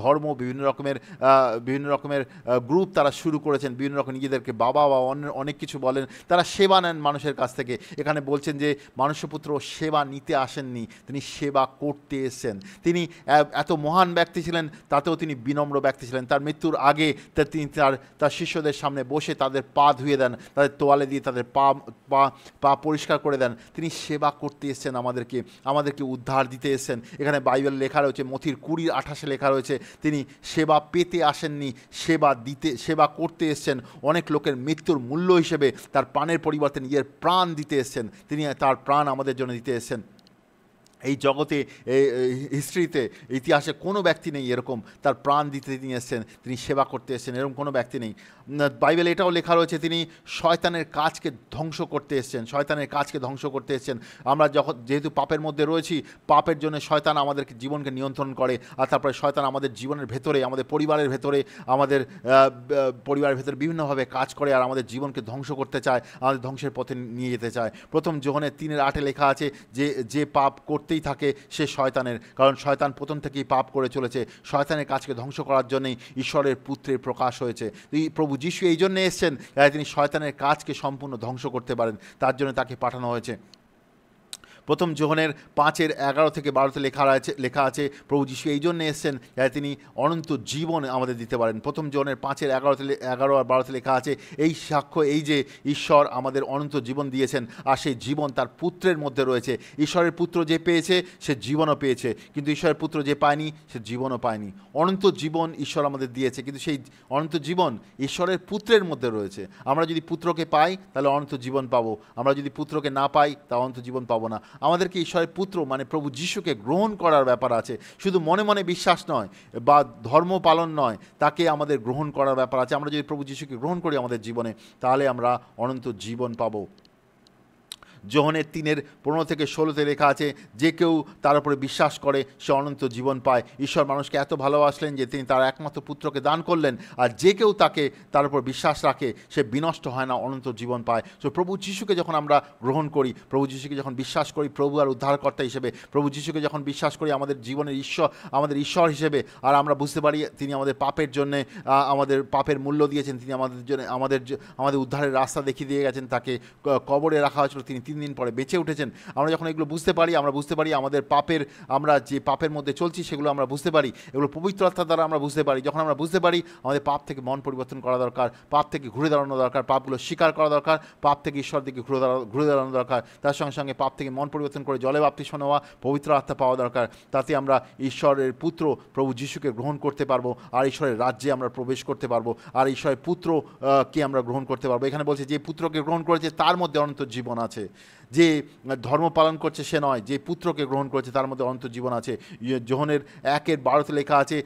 ধর্ম, বিভিন্ন রকমের গ্রুপ তারা শুরু করেছেন, বিভিন্ন রকম নিজেদেরকে বাবা বা অনেক কিছু বলেন, তারা সেবা নেন মানুষের কাছ থেকে। এখানে বলছেন যে মনুষ্যপুত্র সেবা নিতে আসেননি, তিনি সেবা করতে এসেছেন। তিনি এত মহান ব্যক্তি ছিলেন, তাতেও তিনি বিনম্র ব্যক্তি ছিলেন। তার মৃত্যুর আগে তিনি তার শিষ্যদের সামনে বসে তাদের পা ধুয়ে দেন, তাদের তোয়ালে দিয়ে তাদের পা পরিষ্কার করে দেন। তিনি সেবা করতে এসেছেন, আমাদেরকে উদ্ধার দিতে এসেছেন। এখানে বাইবেল লেখা রয়েছে, মথির 20:28 লেখা রয়েছে, তিনি সেবা পেতে আসেননি, সেবা করতে এসেছেন, অনেক লোকের মৃত্যুর মূল্য হিসেবে তার প্রাণের পরিবর্তে নিজের প্রাণ দিতে এসেছেন। তিনি তার প্রাণ আমাদের জন্য দিতে এসেছেন। এই জগতে, হিস্ট্রিতে, ইতিহাসে কোনো ব্যক্তি নেই এরকম তার প্রাণ দিতে তিনি এসেছেন, তিনি সেবা করতে এসেছেন, এরকম কোনো ব্যক্তি নেই। বাইবেলে এটাও লেখা রয়েছে, তিনি শয়তানের কাজকে ধ্বংস করতে এসেছেন। আমরা যেহেতু পাপের মধ্যে রয়েছি, পাপের জন্য শয়তান আমাদের জীবনকে নিয়ন্ত্রণ করে, আর তারপরে শয়তান আমাদের জীবনের ভেতরে, আমাদের পরিবারের ভেতরে বিভিন্নভাবে কাজ করে, আর আমাদের জীবনকে ধ্বংস করতে চায়, আমাদের ধ্বংসের পথে নিয়ে যেতে চায়। প্রথম যোহনের 3:8 লেখা আছে যে পাপ করতেই থাকে সে শয়তানের, কারণ শয়তান প্রথম থেকেই পাপ করে চলেছে। শয়তানের কাজকে ধ্বংস করার জন্যই ঈশ্বরের পুত্রের প্রকাশ হয়েছে। প্রভু যিশু এই জন্য এসেছেন, তিনি শয়তানের কাজকে সম্পূর্ণ ধ্বংস করতে পারেন, তার জন্য তাকে পাঠানো হয়েছে। প্রথম যোহনের 5:11-12 লেখা আছে, প্রভু যিশু এই জন্য এসেছেন যাতে তিনি অনন্ত জীবন আমাদের দিতে পারেন। প্রথম যোহনের 5:11-12 লেখা আছে, এই সাক্ষ্য এই যে ঈশ্বর আমাদের অনন্ত জীবন দিয়েছেন, আর সেই জীবন তার পুত্রের মধ্যে রয়েছে। ঈশ্বরের পুত্র যে পেয়েছে সে জীবনও পেয়েছে, কিন্তু ঈশ্বরের পুত্র যে পায়নি সে জীবনও পায়নি। অনন্ত জীবন ঈশ্বর আমাদের দিয়েছে, কিন্তু সেই অনন্ত জীবন ঈশ্বরের পুত্রের মধ্যে রয়েছে। আমরা যদি পুত্রকে পাই তাহলে অনন্ত জীবন পাবো, আমরা যদি পুত্রকে না পাই তা অনন্ত জীবন পাবো না। আমাদেরকে ঈশ্বরের পুত্র মানে প্রভু যিশুকে গ্রহণ করার ব্যাপার আছে, শুধু মনে মনে বিশ্বাস নয় বা ধর্ম পালন নয়, তাকে আমাদের গ্রহণ করার ব্যাপার আছে। আমরা যদি প্রভু যিশুকে গ্রহণ করি আমাদের জীবনে, তাহলে আমরা অনন্ত জীবন পাবো। যোহনের 3:15-16 লেখা আছে, যে কেউ তার উপরে বিশ্বাস করে সে অনন্ত জীবন পায়। ঈশ্বর মানুষকে এত ভালোবাসলেন যে তিনি তার একমাত্র পুত্রকে দান করলেন, আর যে কেউ তার উপর বিশ্বাস রাখে সে বিনষ্ট হয় না, অনন্ত জীবন পায়। তো প্রভু যিশুকে যখন আমরা গ্রহণ করি, প্রভু যিশুকে যখন বিশ্বাস করি প্রভু আর উদ্ধারকর্তা হিসেবে, প্রভু যিশুকে যখন বিশ্বাস করি আমাদের জীবনের ঈশ্বর হিসেবে, আর আমরা বুঝতে পারি তিনি আমাদের পাপের জন্যে আমাদের পাপের মূল্য দিয়েছেন, তিনি আমাদের জন্য আমাদের উদ্ধারের রাস্তা দেখিয়ে দিয়ে গেছেন, তাকে কবরে রাখা হয়েছিল, তিনি 3 দিন পরে বেঁচে উঠেছেন। আমরা যখন এগুলো বুঝতে পারি, আমরা বুঝতে পারি আমাদের পাপের, আমরা যে পাপের মধ্যে চলছি সেগুলো আমরা বুঝতে পারি, এগুলো পবিত্র আত্মার দ্বারা আমরা বুঝতে পারি। যখন আমরা বুঝতে পারি আমাদের পাপ থেকে মন পরিবর্তন করা দরকার, পাপ থেকে ঘুরে দাঁড়ানো দরকার, পাপগুলো স্বীকার করা দরকার, পাপ থেকে ঈশ্বর দিকে ঘুরে দাঁড়ানো দরকার, তার সঙ্গে সঙ্গে পাপ থেকে মন পরিবর্তন করে জলে বাপ্তিস্ম নেওয়া, পবিত্র আত্মা পাওয়া দরকার। তাতে আমরা ঈশ্বরের পুত্র প্রভু যিশুকে গ্রহণ করতে পারবো, আর ঈশ্বরের রাজ্যে আমরা প্রবেশ করতে পারবো, আর ঈশ্বরের পুত্র কে আমরা গ্রহণ করতে পারবো। এখানে বলছে যে পুত্রকে গ্রহণ করেছে তার মধ্যে অনন্ত জীবন আছে। যে ধর্ম পালন করছে সে নয়, যে পুত্রকে গ্রহণ করেছে তার মধ্যে অনন্ত জীবন আছে। যোহনের 1:12 লেখা আছে,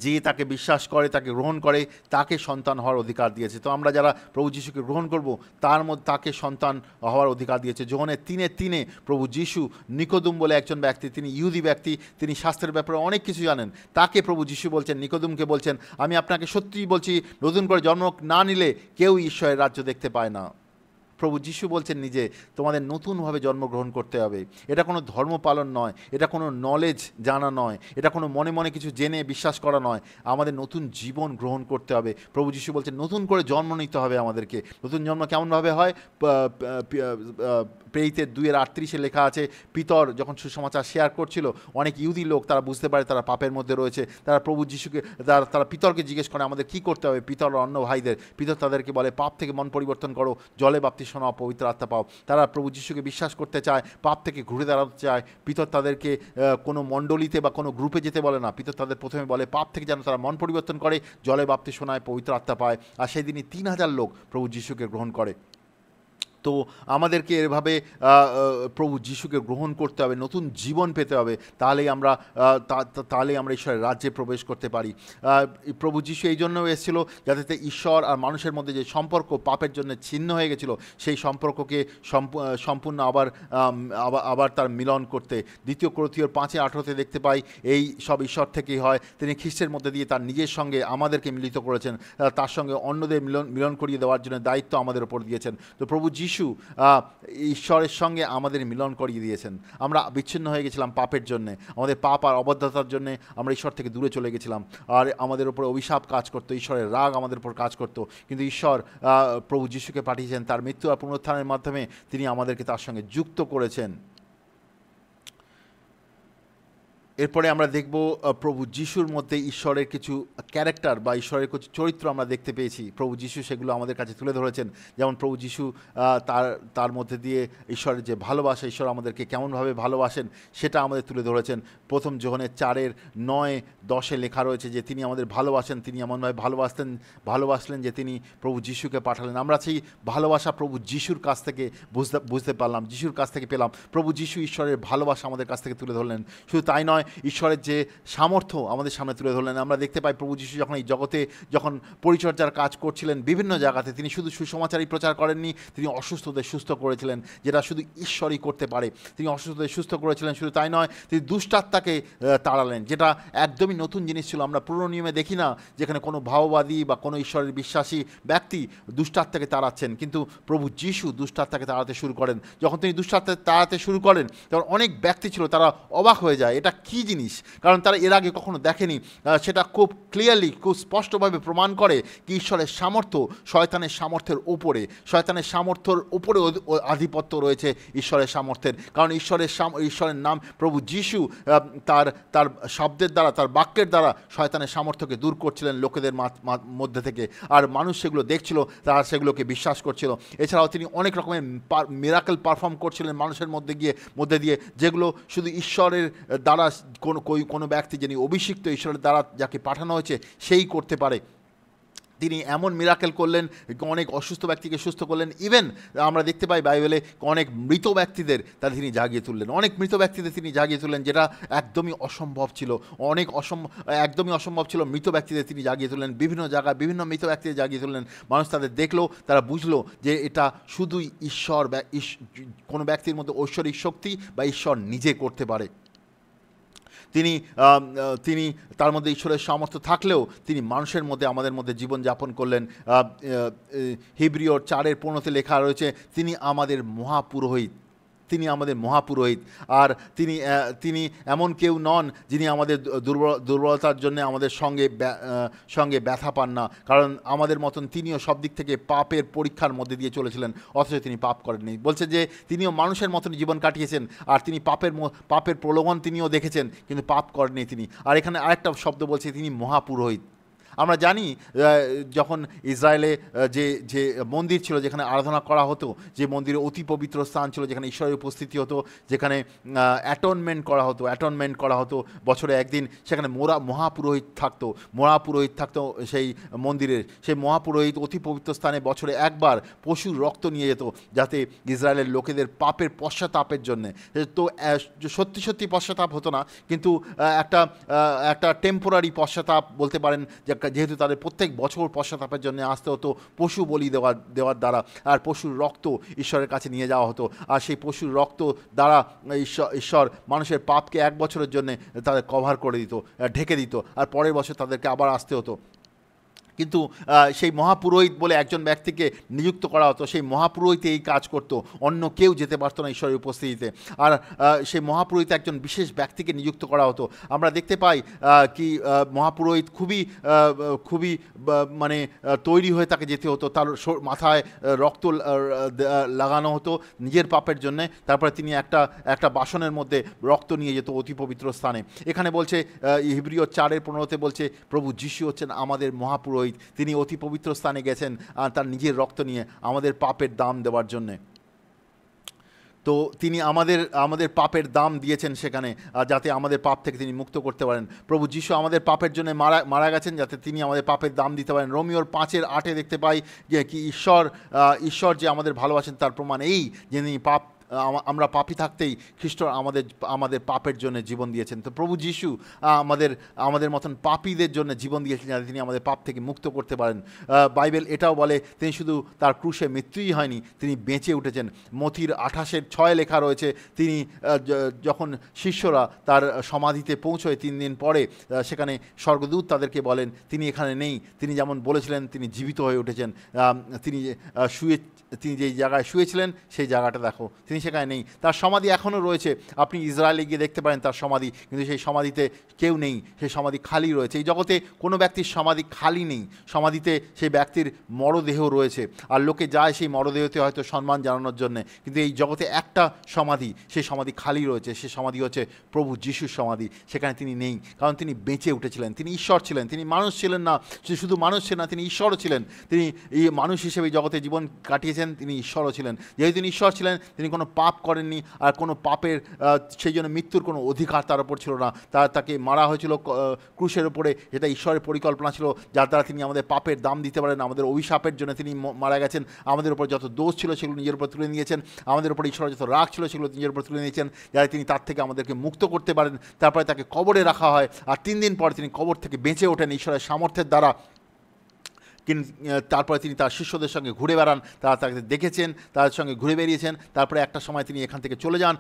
যে তাকে বিশ্বাস করে, তাকে গ্রহণ করে, তাকে সন্তান হওয়ার অধিকার দিয়েছে। তো আমরা যারা প্রভু যিশুকে গ্রহণ করব তার মধ্যে তাকে সন্তান হওয়ার অধিকার দিয়েছে। যোহনের 3:3 প্রভু যিশু নিকোদুম বলে একজন ব্যক্তি, তিনি ইহুদি ব্যক্তি, তিনি শাস্ত্রের ব্যাপারে অনেক কিছু জানেন, তাকে প্রভু যিশু বলছেন, নিকোদুমকে বলছেন, আমি আপনাকে সত্যিই বলছি, নতুন করে জন্ম না নিলে কেউ ঈশ্বরের রাজ্য দেখতে পায় না। প্রভু যিশু বলছেন নিজে, তোমাদের নতুনভাবে জন্মগ্রহণ করতে হবে। এটা কোনো ধর্ম পালন নয়, এটা কোনো নলেজ জানা নয়, এটা কোনো মনে মনে কিছু জেনে বিশ্বাস করা নয়, আমাদের নতুন জীবন গ্রহণ করতে হবে। প্রভু যিশু বলছেন নতুন করে জন্ম নিতে হবে আমাদেরকে। নতুন জন্ম কেমনভাবে হয়? প্রেরিতের 2:38 লেখা আছে, পিতর যখন সুসমাচার শেয়ার করছিল, অনেক ইহুদি লোক তারা বুঝতে পারে তারা পাপের মধ্যে রয়েছে, তারা প্রভু যিশুকে তারা পিতরকে জিজ্ঞেস করে আমাদের কী করতে হবে। পিতর অন্য ভাইদের, পিতর তাদেরকে বলে পাপ থেকে মন পরিবর্তন করো, জলে বাপ্তিস্ম নাও, পবিত্র আত্মা পাও। তারা প্রভু যিশুকে বিশ্বাস করতে চায়, পাপ থেকে ঘুরে দাঁড়াতে চায়। পিতর তাদেরকে কোনো মণ্ডলীতে বা কোনো গ্রুপে যেতে বলে না, পিতর তাদের প্রথমে বলে পাপ থেকে যেন তারা মন পরিবর্তন করে, জলে বাপ্তিস্ম নেয়, পবিত্র আত্মা পায়। আর সেই দিনই 3000 লোক প্রভু যিশুকে গ্রহণ করে। তো আমাদেরকে এভাবে প্রভু যিশুকে গ্রহণ করতে হবে, নতুন জীবন পেতে হবে, তাহলেই আমরা ঈশ্বরের রাজ্যে প্রবেশ করতে পারি। প্রভু যিশু এই জন্য এসেছিল যাতে ঈশ্বর আর মানুষের মধ্যে যে সম্পর্ক পাপের জন্য ছিন্ন হয়ে গেছিলো, সেই সম্পর্ককে সম্পূর্ণ আবার তার মিলন করতে। 2 কোরিন্থীয় 5:18 দেখতে পাই, এই সব ঈশ্বর থেকেই হয়, তিনি খ্রিস্টের মধ্যে দিয়ে তার নিজের সঙ্গে আমাদেরকে মিলিত করেছেন, তার সঙ্গে অন্যদের মিলন করিয়ে দেওয়ার জন্য দায়িত্ব আমাদের ওপর দিয়েছেন। তো প্রভু যিশু ঈশ্বরের সঙ্গে আমাদের মিলন করিয়ে দিয়েছেন। আমরা বিচ্ছিন্ন হয়ে গেছিলাম পাপের জন্যে, আমাদের পাপ আর অবদ্ধতার জন্যে আমরা ঈশ্বর থেকে দূরে চলে গেছিলাম, আর আমাদের উপরে অভিশাপ কাজ করতো, ঈশ্বরের রাগ আমাদের উপর কাজ করতো। কিন্তু ঈশ্বর প্রভু যিশুকে পাঠিয়েছেন, তার মৃত্যু আর পুনরুত্থানের মাধ্যমে তিনি আমাদেরকে তার সঙ্গে যুক্ত করেছেন। এরপরে আমরা দেখব প্রভু যিশুর মধ্যে ঈশ্বরের কিছু ক্যারেক্টার বা ঈশ্বরের কিছু চরিত্র আমরা দেখতে পেয়েছি। প্রভু যিশু সেগুলো আমাদের কাছে তুলে ধরেছেন। যেমন প্রভু যিশু তার মধ্যে দিয়ে ঈশ্বরের যে ভালোবাসা, ঈশ্বর আমাদেরকে কেমনভাবে ভালোবাসেন সেটা আমাদের তুলে ধরেছেন। প্রথম যোহনের 4:9-10 লেখা রয়েছে যে তিনি আমাদের ভালোবাসেন, তিনি এমনভাবে ভালোবাসলেন যে তিনি প্রভু যিশুকে পাঠালেন। আমরা সেই ভালোবাসা প্রভু যিশুর কাছ থেকে বুঝতে পারলাম, যিশুর কাছ থেকে পেলাম। প্রভু যিশু ঈশ্বরের ভালোবাসা আমাদের কাছ থেকে তুলে ধরলেন। শুধু তাই নয়, ঈশ্বরের যে সামর্থ্য আমাদের সামনে তুলে ধরলেন। আমরা দেখতে পাই প্রভু যিশু যখন এই জগতে পরিচর্যার কাজ করছিলেন বিভিন্ন জায়গাতে, তিনি শুধু সুসমাচারই প্রচার করেননি, তিনি অসুস্থদের সুস্থ করেছিলেন, যেটা শুধু ঈশ্বরই করতে পারে। তিনি অসুস্থদের সুস্থ করেছিলেন। শুধু তাই নয়, তিনি দুষ্টাত্মাকে তাড়ালেন, যেটা একদমই নতুন জিনিস ছিল। আমরা পুরনো নিয়মে দেখি না যেখানে কোনো ভাববাদী বা কোনো ঈশ্বরের বিশ্বাসী ব্যক্তি দুষ্টাত্মাকে তাড়াচ্ছেন, কিন্তু প্রভু যিশু দুষ্টাত্মাকে তাড়াতে শুরু করেন। যখন তিনি দুষ্টাত্মা তাড়াতে শুরু করেন তখন অনেক ব্যক্তি ছিল তারা অবাক হয়ে যায়, এটা কী জিনিস, কারণ তারা এর আগে কখনো দেখেনি। সেটা খুব ক্লিয়ারলি, খুব স্পষ্টভাবে প্রমাণ করে কি ঈশ্বরের সামর্থ্য শয়তানের সামর্থ্যের ওপরে, শয়তানের সামর্থ্যের ওপরে আধিপত্য রয়েছে ঈশ্বরের সামর্থ্যের। কারণ ঈশ্বরের নাম প্রভু যিশু তার শব্দের দ্বারা, তার বাক্যের দ্বারা শয়তানের সামর্থ্যকে দূর করছিলেন লোকেদের মধ্যে থেকে, আর মানুষ সেগুলো দেখছিল, তারা সেগুলোকে বিশ্বাস করছিল। এছাড়াও তিনি অনেক রকমের মিরাকেল পারফর্ম করছিলেন মানুষের মধ্যে দিয়ে, যেগুলো শুধু ঈশ্বরের দ্বারা কোনো ব্যক্তি যিনি অভিষিক্ত ঈশ্বরের দ্বারা যাকে পাঠানো হয়েছে সেই করতে পারে। তিনি এমন মিরাকেল করলেন, অনেক অসুস্থ ব্যক্তিকে সুস্থ করলেন। ইভেন আমরা দেখতে পাই বাইবেলে অনেক মৃত ব্যক্তিদের তিনি জাগিয়ে তুললেন, অনেক মৃত ব্যক্তিদের তিনি জাগিয়ে তুললেন, যেটা একদমই অসম্ভব ছিল। একদমই অসম্ভব ছিল, মৃত ব্যক্তিদের তিনি জাগিয়ে তুললেন। বিভিন্ন জায়গায় বিভিন্ন মৃত ব্যক্তিদের জাগিয়ে তুললেন। মানুষ তাদের দেখলো, তারা বুঝলো যে এটা শুধুই ঈশ্বর, কোনো ব্যক্তির মধ্যে ঐশ্বরিক শক্তি বা ঈশ্বর নিজে করতে পারে। তিনি তার মধ্যে ঈশ্বরের সামর্থ্য থাকলেও তিনি মানুষের মধ্যে, আমাদের মধ্যে জীবনযাপন করলেন। হিব্রিয় 4:15 লেখা রয়েছে, তিনি আমাদের মহাপুরোহিত, তিনি আমাদের মহাপুরোহিত। আর তিনি এমন কেউ নন যিনি আমাদের দুর্বলতার জন্য আমাদের সঙ্গে ব্যথা পান না, কারণ আমাদের মতন তিনিও সব দিক থেকে পাপের পরীক্ষার মধ্যে দিয়ে চলেছিলেন, অথচ তিনি পাপ করেননি। বলছে যে তিনিও মানুষের মতন জীবন কাটিয়েছেন, আর তিনি পাপের প্রলোভন তিনিও দেখেছেন, কিন্তু পাপ করেননি তিনি। আর এখানে আরেকটা শব্দ বলছে, তিনি মহাপুরোহিত। আমরা জানি যখন ইসরায়েলে যে মন্দির ছিল যেখানে আরাধনা করা হতো, যে মন্দিরে অতি পবিত্র স্থান ছিল, যেখানে ঈশ্বরের উপস্থিতি হতো, যেখানে অ্যাটনমেন্ট করা হতো বছরে একদিন, সেখানে মহাপুরোহিত থাকতো সেই মন্দিরের। সেই মহাপুরোহিত অতি পবিত্র স্থানে বছরে একবার পশুর রক্ত নিয়ে যেত, যাতে ইসরায়েলের লোকেদের পাপের পশ্চাতাপের জন্যে। তো সত্যি পশ্চাতাপ হতো না, কিন্তু একটা টেম্পোরারি পশ্চাতাপ বলতে পারেন, যেহেতু তাদের প্রত্যেক বছর পশ্চাতাপের জন্য আসতে হতো পশু বলি দেওয়ার দ্বারা, আর পশুর রক্ত ঈশ্বরের কাছে নিয়ে যাওয়া হতো। আর সেই পশুর রক্ত দ্বারা ঈশ্বর মানুষের পাপকে এক বছরের জন্য তাদের কভার করে দিত, ঢেকে দিত, আর পরের বছর তাদেরকে আবার আসতে হতো। কিন্তু সেই মহাপুরোহিত বলে একজন ব্যক্তিকে নিযুক্ত করা হতো, সেই মহাপুরোহিত এই কাজ করতো, অন্য কেউ যেতে পারতো না ঈশ্বরের উপস্থিতিতে। আর সেই মহাপুরোহিত একজন বিশেষ ব্যক্তিকে নিযুক্ত করা হতো। আমরা দেখতে পাই কি মহাপুরোহিত খুবই মানে তৈরি হয়ে তাকে যেতে হতো, তার মাথায় রক্ত লাগানো হতো নিজের পাপের জন্যে, তারপরে তিনি একটা বাসনের মধ্যে রক্ত নিয়ে যেত অতি পবিত্র স্থানে। এখানে বলছে হিব্রিয় 4:15 বলছে, প্রভু যিশু হচ্ছেন আমাদের মহাপুরোহিত, তিনি অতি পবিত্র স্থানে গেছেন তার নিজের রক্ত নিয়ে আমাদের পাপের দাম দেওয়ার জন্যে। তো তিনি আমাদের পাপের দাম দিয়েছেন সেখানে, যাতে আমাদের পাপ থেকে তিনি মুক্ত করতে পারেন। প্রভু যিশু আমাদের পাপের জন্য মারা গেছেন, যাতে তিনি আমাদের পাপের দাম দিতে পারেন। রোমিওর 5:8 দেখতে পাই যে কি ঈশ্বর যে আমাদের ভালোবাসেন তার প্রমাণ এই যে আমরা পাপী থাকতেই খ্রিস্ট আমাদের পাপের জন্য জীবন দিয়েছেন। তো প্রভু যিশু আমাদের মতন পাপীদের জন্য জীবন দিয়েছেন, যাতে তিনি আমাদের পাপ থেকে মুক্ত করতে পারেন। বাইবেল এটাও বলে, তিনি শুধু তার ক্রুশে মৃত্যুই হয়নি, তিনি বেঁচে উঠেছেন। মথির 28:6 লেখা রয়েছে, তিনি যখন শিষ্যরা তার সমাধিতে পৌঁছয় 3 দিন পরে, সেখানে স্বর্গদূত তাদেরকে বলেন তিনি এখানে নেই, তিনি যেমন বলেছিলেন তিনি জীবিত হয়ে উঠেছেন। তিনি যেই জায়গায় শুয়েছিলেন সেই জায়গাটা দেখো, তিনি সেখানে নেই। তার সমাধি এখনও রয়েছে, আপনি ইসরায়েলে গিয়ে দেখতে পারেন তার সমাধি, কিন্তু সেই সমাধিতে কেউ নেই, সেই সমাধি খালি রয়েছে। এই জগতে কোনো ব্যক্তির সমাধি খালি নেই, সমাধিতে সেই ব্যক্তির মরদেহ রয়েছে, আর লোকে যায় সেই মরদেহতে হয়তো সম্মান জানানোর জন্যে, কিন্তু এই জগতে একটা সমাধি, সেই সমাধি খালি রয়েছে, সেই সমাধি হচ্ছে প্রভু যিশুর সমাধি। সেখানে তিনি নেই, কারণ তিনি বেঁচে উঠেছিলেন, তিনি ঈশ্বর ছিলেন, তিনি মানুষ ছিলেন না, শুধু মানুষ ছিলেন না, তিনি ঈশ্বরও ছিলেন। তিনি এই মানুষ হিসেবে জগতে জীবন কাটিয়েছেন, তিনি ঈশ্বরও ছিলেন। যেহেতু তিনি ঈশ্বর ছিলেন, তিনি কোনো পাপ করেননি, আর কোনো পাপের সেই জন্য মৃত্যুর কোনো অধিকার তার ওপর ছিল না। তাকে মারা হয়েছিল ক্রুশের ওপরে, যেটা ঈশ্বরের পরিকল্পনা ছিল, যার দ্বারা তিনি আমাদের পাপের দাম দিতে পারেন। আমাদের অভিশাপের জন্য তিনি মারা গেছেন, আমাদের উপর যত দোষ ছিল সেগুলো নিজের উপর তুলে নিয়েছেন, আমাদের উপর ঈশ্বরের যত রাগ ছিল সেগুলো নিজের উপর তুলে নিয়েছেন, যাতে তিনি তার থেকে আমাদেরকে মুক্ত করতে পারেন। তারপরে তাকে কবরে রাখা হয়, আর 3 দিন পর তিনি কবর থেকে বেঁচে ওঠেন ঈশ্বরের সামর্থ্যের দ্বারা। তারপরে তিনি তার শিষ্যদের সঙ্গে ঘুরে বেড়ান, তারা তাকে দেখেছেন, তাদের সঙ্গে ঘুরে বেরিয়েছেন। তারপরে একটা সময় তিনি এখান থেকে চলে যান,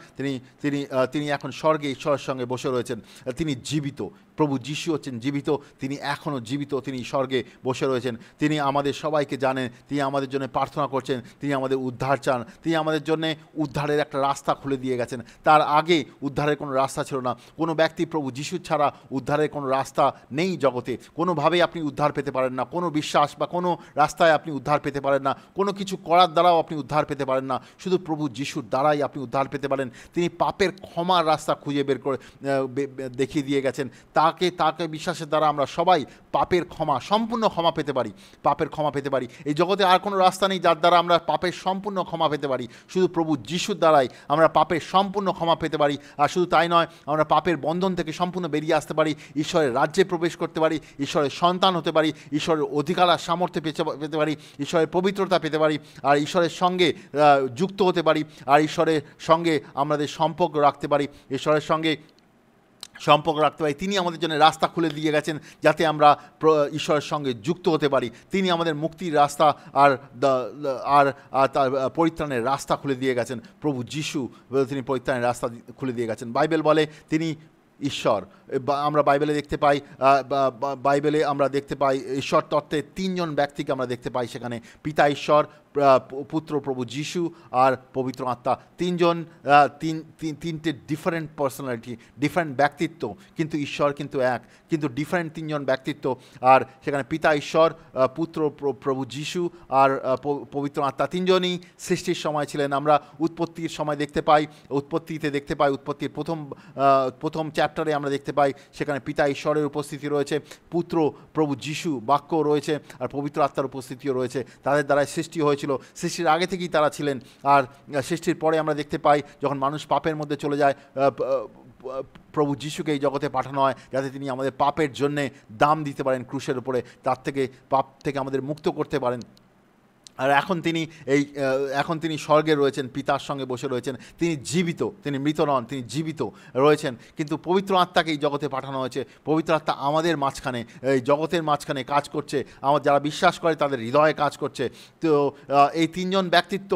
তিনি এখন স্বর্গে ঈশ্বরের সঙ্গে বসে রয়েছেন। তিনি জীবিত, প্রভু যিশু হচ্ছেন জীবিত, তিনি এখনও জীবিত, তিনি স্বর্গে বসে রয়েছেন। তিনি আমাদের সবাইকে জানেন, তিনি আমাদের জন্য প্রার্থনা করছেন, তিনি আমাদের উদ্ধার চান, তিনি আমাদের জন্য উদ্ধারের একটা রাস্তা খুলে দিয়ে গেছেন। তার আগে উদ্ধারের কোনো রাস্তা ছিল না। কোনো ব্যক্তি প্রভু যিশু ছাড়া উদ্ধারের কোনো রাস্তা নেই জগতে, কোনোভাবেই আপনি উদ্ধার পেতে পারেন না, কোনো বিশ্বাস বা কোনো রাস্তায় আপনি উদ্ধার পেতে পারেন না, কোনো কিছু করার দ্বারাও আপনি উদ্ধার পেতে পারেন না, শুধু প্রভু যিশুর দ্বারাই আপনি উদ্ধার পেতে পারেন। তিনি পাপের ক্ষমার রাস্তা খুঁজে বের করে দেখিয়ে দিয়ে গেছেন। তাকে বিশ্বাসের দ্বারা আমরা সবাই পাপের সম্পূর্ণ ক্ষমা পেতে পারি, পাপের ক্ষমা পেতে পারি। এই জগতে আর কোনো রাস্তা নেই যার দ্বারা আমরা পাপের সম্পূর্ণ ক্ষমা পেতে পারি, শুধু প্রভু যিশুর দ্বারাই আমরা পাপের সম্পূর্ণ ক্ষমা পেতে পারি। আর শুধু তাই নয়, আমরা পাপের বন্ধন থেকে সম্পূর্ণ বেরিয়ে আসতে পারি, ঈশ্বরের রাজ্যে প্রবেশ করতে পারি, ঈশ্বরের সন্তান হতে পারি, ঈশ্বরের অধিকার আর সামর্থ্য পেতে পারি, ঈশ্বরের পবিত্রতা পেতে পারি, আর ঈশ্বরের সঙ্গে যুক্ত হতে পারি, আর ঈশ্বরের সঙ্গে আমাদের সম্পর্ক রাখতে পারি, ঈশ্বরের সঙ্গে সম্পর্ক রাখতে পারি। তিনি আমাদের জন্য রাস্তা খুলে দিয়ে গেছেন যাতে আমরা ঈশ্বরের সঙ্গে যুক্ত হতে পারি। তিনি আমাদের মুক্তির রাস্তা আর তার পরিত্রাণের রাস্তা খুলে দিয়ে গেছেন। প্রভু যিশু তিনি পরিত্রাণের রাস্তা খুলে দিয়ে গেছেন। বাইবেল বলে তিনি ঈশ্বর। আমরা বাইবেলে দেখতে পাই, বাইবেলে আমরা দেখতে পাই ঈশ্বর তত্ত্বে তিনজন ব্যক্তিকে আমরা দেখতে পাই সেখানে, পিতা ঈশ্বর, পুত্র প্রভু যিশু আর পবিত্র আত্মা। তিনজন, তিনটে ডিফারেন্ট পার্সোনালিটি, ডিফারেন্ট ব্যক্তিত্ব, কিন্তু ঈশ্বর কিন্তু এক, কিন্তু ডিফারেন্ট তিনজন ব্যক্তিত্ব। আর সেখানে পিতা ঈশ্বর, পুত্র প্রভু যিশু আর পবিত্র আত্মা তিনজনই সৃষ্টির সময় ছিলেন। আমরা উৎপত্তির সময় দেখতে পাই, উৎপত্তিতে দেখতে পাই, উৎপত্তির প্রথম চ্যাপ্টারে আমরা দেখতে পাই সেখানে পিতা ঈশ্বরের উপস্থিতি রয়েছে, পুত্র প্রভু যিশু বাক্য রয়েছে, আর পবিত্র আত্মার উপস্থিতিও রয়েছে। তাদের দ্বারাই সৃষ্টি হয়েছিল, সৃষ্টির আগে থেকেই তারা ছিলেন। আর সৃষ্টির পরে আমরা দেখতে পাই যখন মানুষ পাপের মধ্যে চলে যায়, প্রভু যিশুকে এই জগতে পাঠানো হয় যাতে তিনি আমাদের পাপের জন্যে দাম দিতে পারেন ক্রুশের উপরে, তার থেকে পাপ থেকে আমাদের মুক্ত করতে পারেন। আর এখন তিনি স্বর্গে রয়েছেন, পিতার সঙ্গে বসে রয়েছেন। তিনি জীবিত, তিনি মৃত নন, তিনি জীবিত রয়েছেন। কিন্তু পবিত্র আত্মাকে এই জগতে পাঠানো হয়েছে। পবিত্র আত্মা আমাদের মাঝখানে, এই জগতের মাঝখানে কাজ করছে, আমার যারা বিশ্বাস করে তাদের হৃদয়ে কাজ করছে। তো এই তিনজন ব্যক্তিত্ব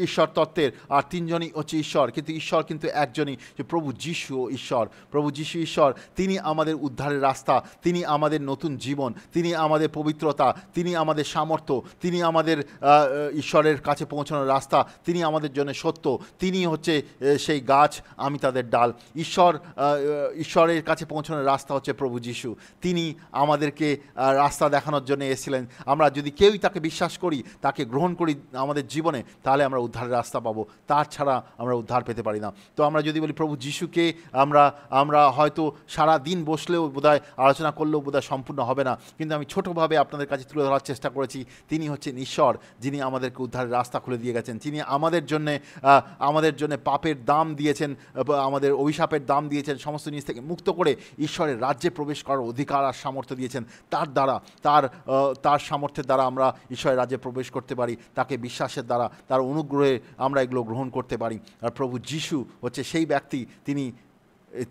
ঈশ্বর তত্ত্বের, আর তিনজনই হচ্ছে ঈশ্বর, কিন্তু ঈশ্বর কিন্তু একজনই, যে প্রভু যিশু ঈশ্বর। প্রভু যিশু ঈশ্বর, তিনি আমাদের উদ্ধারের রাস্তা, তিনি আমাদের নতুন জীবন, তিনি আমাদের পবিত্রতা, তিনি আমাদের সামর্থ্য, তিনি আমাদের ঈশ্বরের কাছে পৌঁছানোর রাস্তা, তিনি আমাদের জন্য সত্য, তিনি হচ্ছে সেই গাছ, আমি তাদের ডাল। ঈশ্বরের কাছে পৌঁছানোর রাস্তা হচ্ছে প্রভু যিশু। তিনি আমাদেরকে রাস্তা দেখানোর জন্য এসেছিলেন। আমরা যদি কেউই তাকে বিশ্বাস করি, তাকে গ্রহণ করি আমাদের জীবনে, তাহলে আমরা উদ্ধারের রাস্তা পাবো, তার ছাড়া আমরা উদ্ধার পেতে পারি না। তো আমরা যদি বলি প্রভু যিশুকে, আমরা হয়তো সারা দিন বসলেও বোধহয়, আলোচনা করলেও বোধহয় সম্পূর্ণ হবে না, কিন্তু আমি ছোটোভাবে আপনাদের কাছে তুলে ধরার চেষ্টা করেছি। তিনি হচ্ছেন ঈশ্বর, যিনি আমাদেরকে উদ্ধারের রাস্তা খুলে দিয়ে গেছেন, যিনি আমাদের জন্য পাপের দাম দিয়েছেন, আমাদের অভিশাপের দাম দিয়েছেন, সমস্ত জিনিস থেকে মুক্ত করে ঈশ্বরের রাজ্যে প্রবেশ করার অধিকার আর সামর্থ্য দিয়েছেন। তার দ্বারা, তার সামর্থ্যের দ্বারা আমরা ঈশ্বরের রাজ্যে প্রবেশ করতে পারি, তাকে বিশ্বাসের দ্বারা, তার অনুগ্রহে আমরা এগুলো গ্রহণ করতে পারি। আর প্রভু যিশু হচ্ছে সেই ব্যক্তি,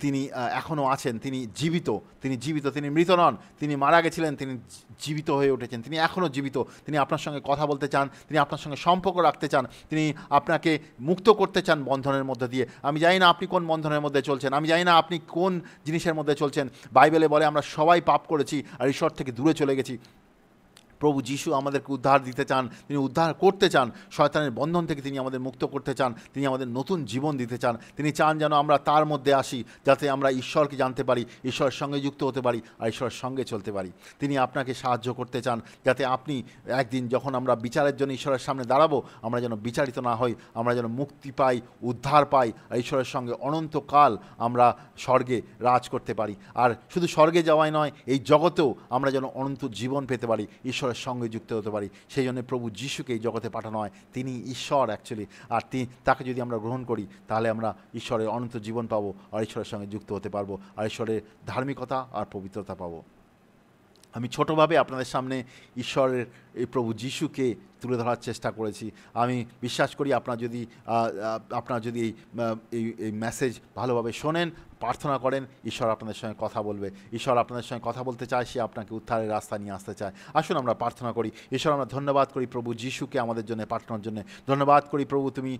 তিনি এখনও আছেন, তিনি জীবিত, তিনি মৃত নন, তিনি মারা গেছিলেন, তিনি জীবিত হয়ে উঠেছেন, তিনি এখনও জীবিত। তিনি আপনার সঙ্গে কথা বলতে চান, তিনি আপনার সঙ্গে সম্পর্ক রাখতে চান, তিনি আপনাকে মুক্ত করতে চান বন্ধনের মধ্যে দিয়ে। আমি জানি না আপনি কোন বন্ধনের মধ্যে চলছেন, আমি জানি না আপনি কোন জিনিসের মধ্যে চলছেন। বাইবেলে বলে আমরা সবাই পাপ করেছি আর ঈশ্বর থেকে দূরে চলে গেছি। প্রভু যিশু আমাদেরকে উদ্ধার দিতে চান, তিনি উদ্ধার করতে চান, শয়তানের বন্ধন থেকে তিনি আমাদের মুক্ত করতে চান, তিনি আমাদের নতুন জীবন দিতে চান। তিনি চান যেন আমরা তার মধ্যে আসি, যাতে আমরা ঈশ্বরকে জানতে পারি, ঈশ্বরের সঙ্গে যুক্ত হতে পারি আর ঈশ্বরের সঙ্গে চলতে পারি। তিনি আপনাকে সাহায্য করতে চান যাতে আপনি একদিন যখন আমরা বিচারের জন্য ঈশ্বরের সামনে দাঁড়াবো, আমরা যেন বিচারিত না হই, আমরা যেন মুক্তি পাই, উদ্ধার পাই, আর ঈশ্বরের সঙ্গে অনন্তকাল আমরা স্বর্গে রাজ করতে পারি। আর শুধু স্বর্গে যাওয়াই নয়, এই জগতেও আমরা যেন অনন্ত জীবন পেতে পারি, ঈশ্বরের সঙ্গে যুক্ত হতে পারি। সেই জন্য প্রভু যিশুকে এই জগতে পাঠানো হয়। তিনি ঈশ্বর অ্যাকচুয়ালি, আর তাকে যদি আমরা গ্রহণ করি, তাহলে আমরা ঈশ্বরের অনন্ত জীবন পাবো, আর ঈশ্বরের সঙ্গে যুক্ত হতে পারবো, আর ঈশ্বরের ধার্মিকতা আর পবিত্রতা পাবো। আমি ছোটোভাবে আপনাদের সামনে ঈশ্বরের এই প্রভু যিশুকে তুলে ধরার চেষ্টা করেছি। আমি বিশ্বাস করি আপনারা যদি এই মেসেজ ভালোভাবে শোনেন, প্রার্থনা করেন, ঈশ্বর আপনাদের সঙ্গে কথা বলবে। ঈশ্বর আপনাদের সঙ্গে কথা বলতে চায়, সে আপনাকে উদ্ধারের রাস্তা নিয়ে আসতে চায়। আসুন আমরা প্রার্থনা করি। ঈশ্বর, আমরা ধন্যবাদ করি প্রভু যিশুকে আমাদের জন্য পাঠানোর জন্য। ধন্যবাদ করি প্রভু, তুমি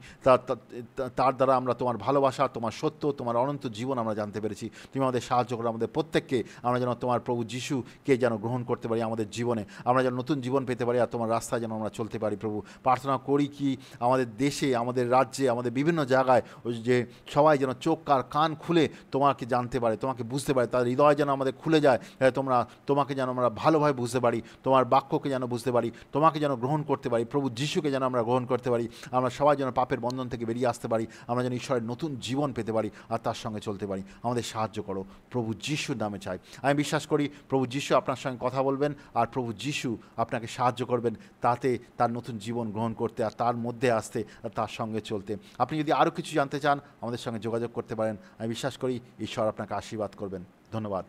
তার দ্বারা আমরা তোমার ভালোবাসা, তোমার সত্য, তোমার অনন্ত জীবন আমরা জানতে পেরেছি। তুমি আমাদের সাহায্য করো, আমাদের প্রত্যেককে আমরা যেন তোমার প্রভু যিশুকে যেন গ্রহণ করতে পারি আমাদের জীবনে, আমরা যেন নতুন জীবন পেতে পারি, আর তোমার রাস্তায় যেন আমরা চলতে পারি। প্রভু, প্রার্থনা করি কি আমাদের দেশে, আমাদের রাজ্যে, আমাদের বিভিন্ন জায়গায় যে সবাই যেন চোখ আর কান খুলে তোমাকে জানতে পারে, তোমাকে বুঝতে পারে, তার হৃদয় যেন আমাদের খুলে যায়, তোমাকে যেন আমরা ভালোভাবে বুঝতে পারি, তোমার বাক্যকে যেন বুঝতে পারি, তোমাকে যেন গ্রহণ করতে পারি, প্রভু যিশুকে যেন আমরা গ্রহণ করতে পারি, আমরা সবাই যেন পাপের বন্ধন থেকে বেরিয়ে আসতে পারি, আমরা যেন ঈশ্বরের নতুন জীবন পেতে পারি আর তার সঙ্গে চলতে পারি। আমাদের সাহায্য করো, প্রভু যিশুর নামে চাই। আমি বিশ্বাস করি প্রভু যিশু আপনার সঙ্গে কথা বলবেন, আর প্রভু যিশু আপনাকে সাহায্য করবেন তাতে তার নতুন জীবন গ্রহণ করতে, আর তার মধ্যে আসতে, আর তার সঙ্গে চলতে। আপনি যদি আরও কিছু জানতে চান, আমাদের সঙ্গে যোগাযোগ করতে পারেন। আমি বিশ্বাস করি ঈশ্বর আপনাকে আশীর্বাদ করবেন। ধন্যবাদ।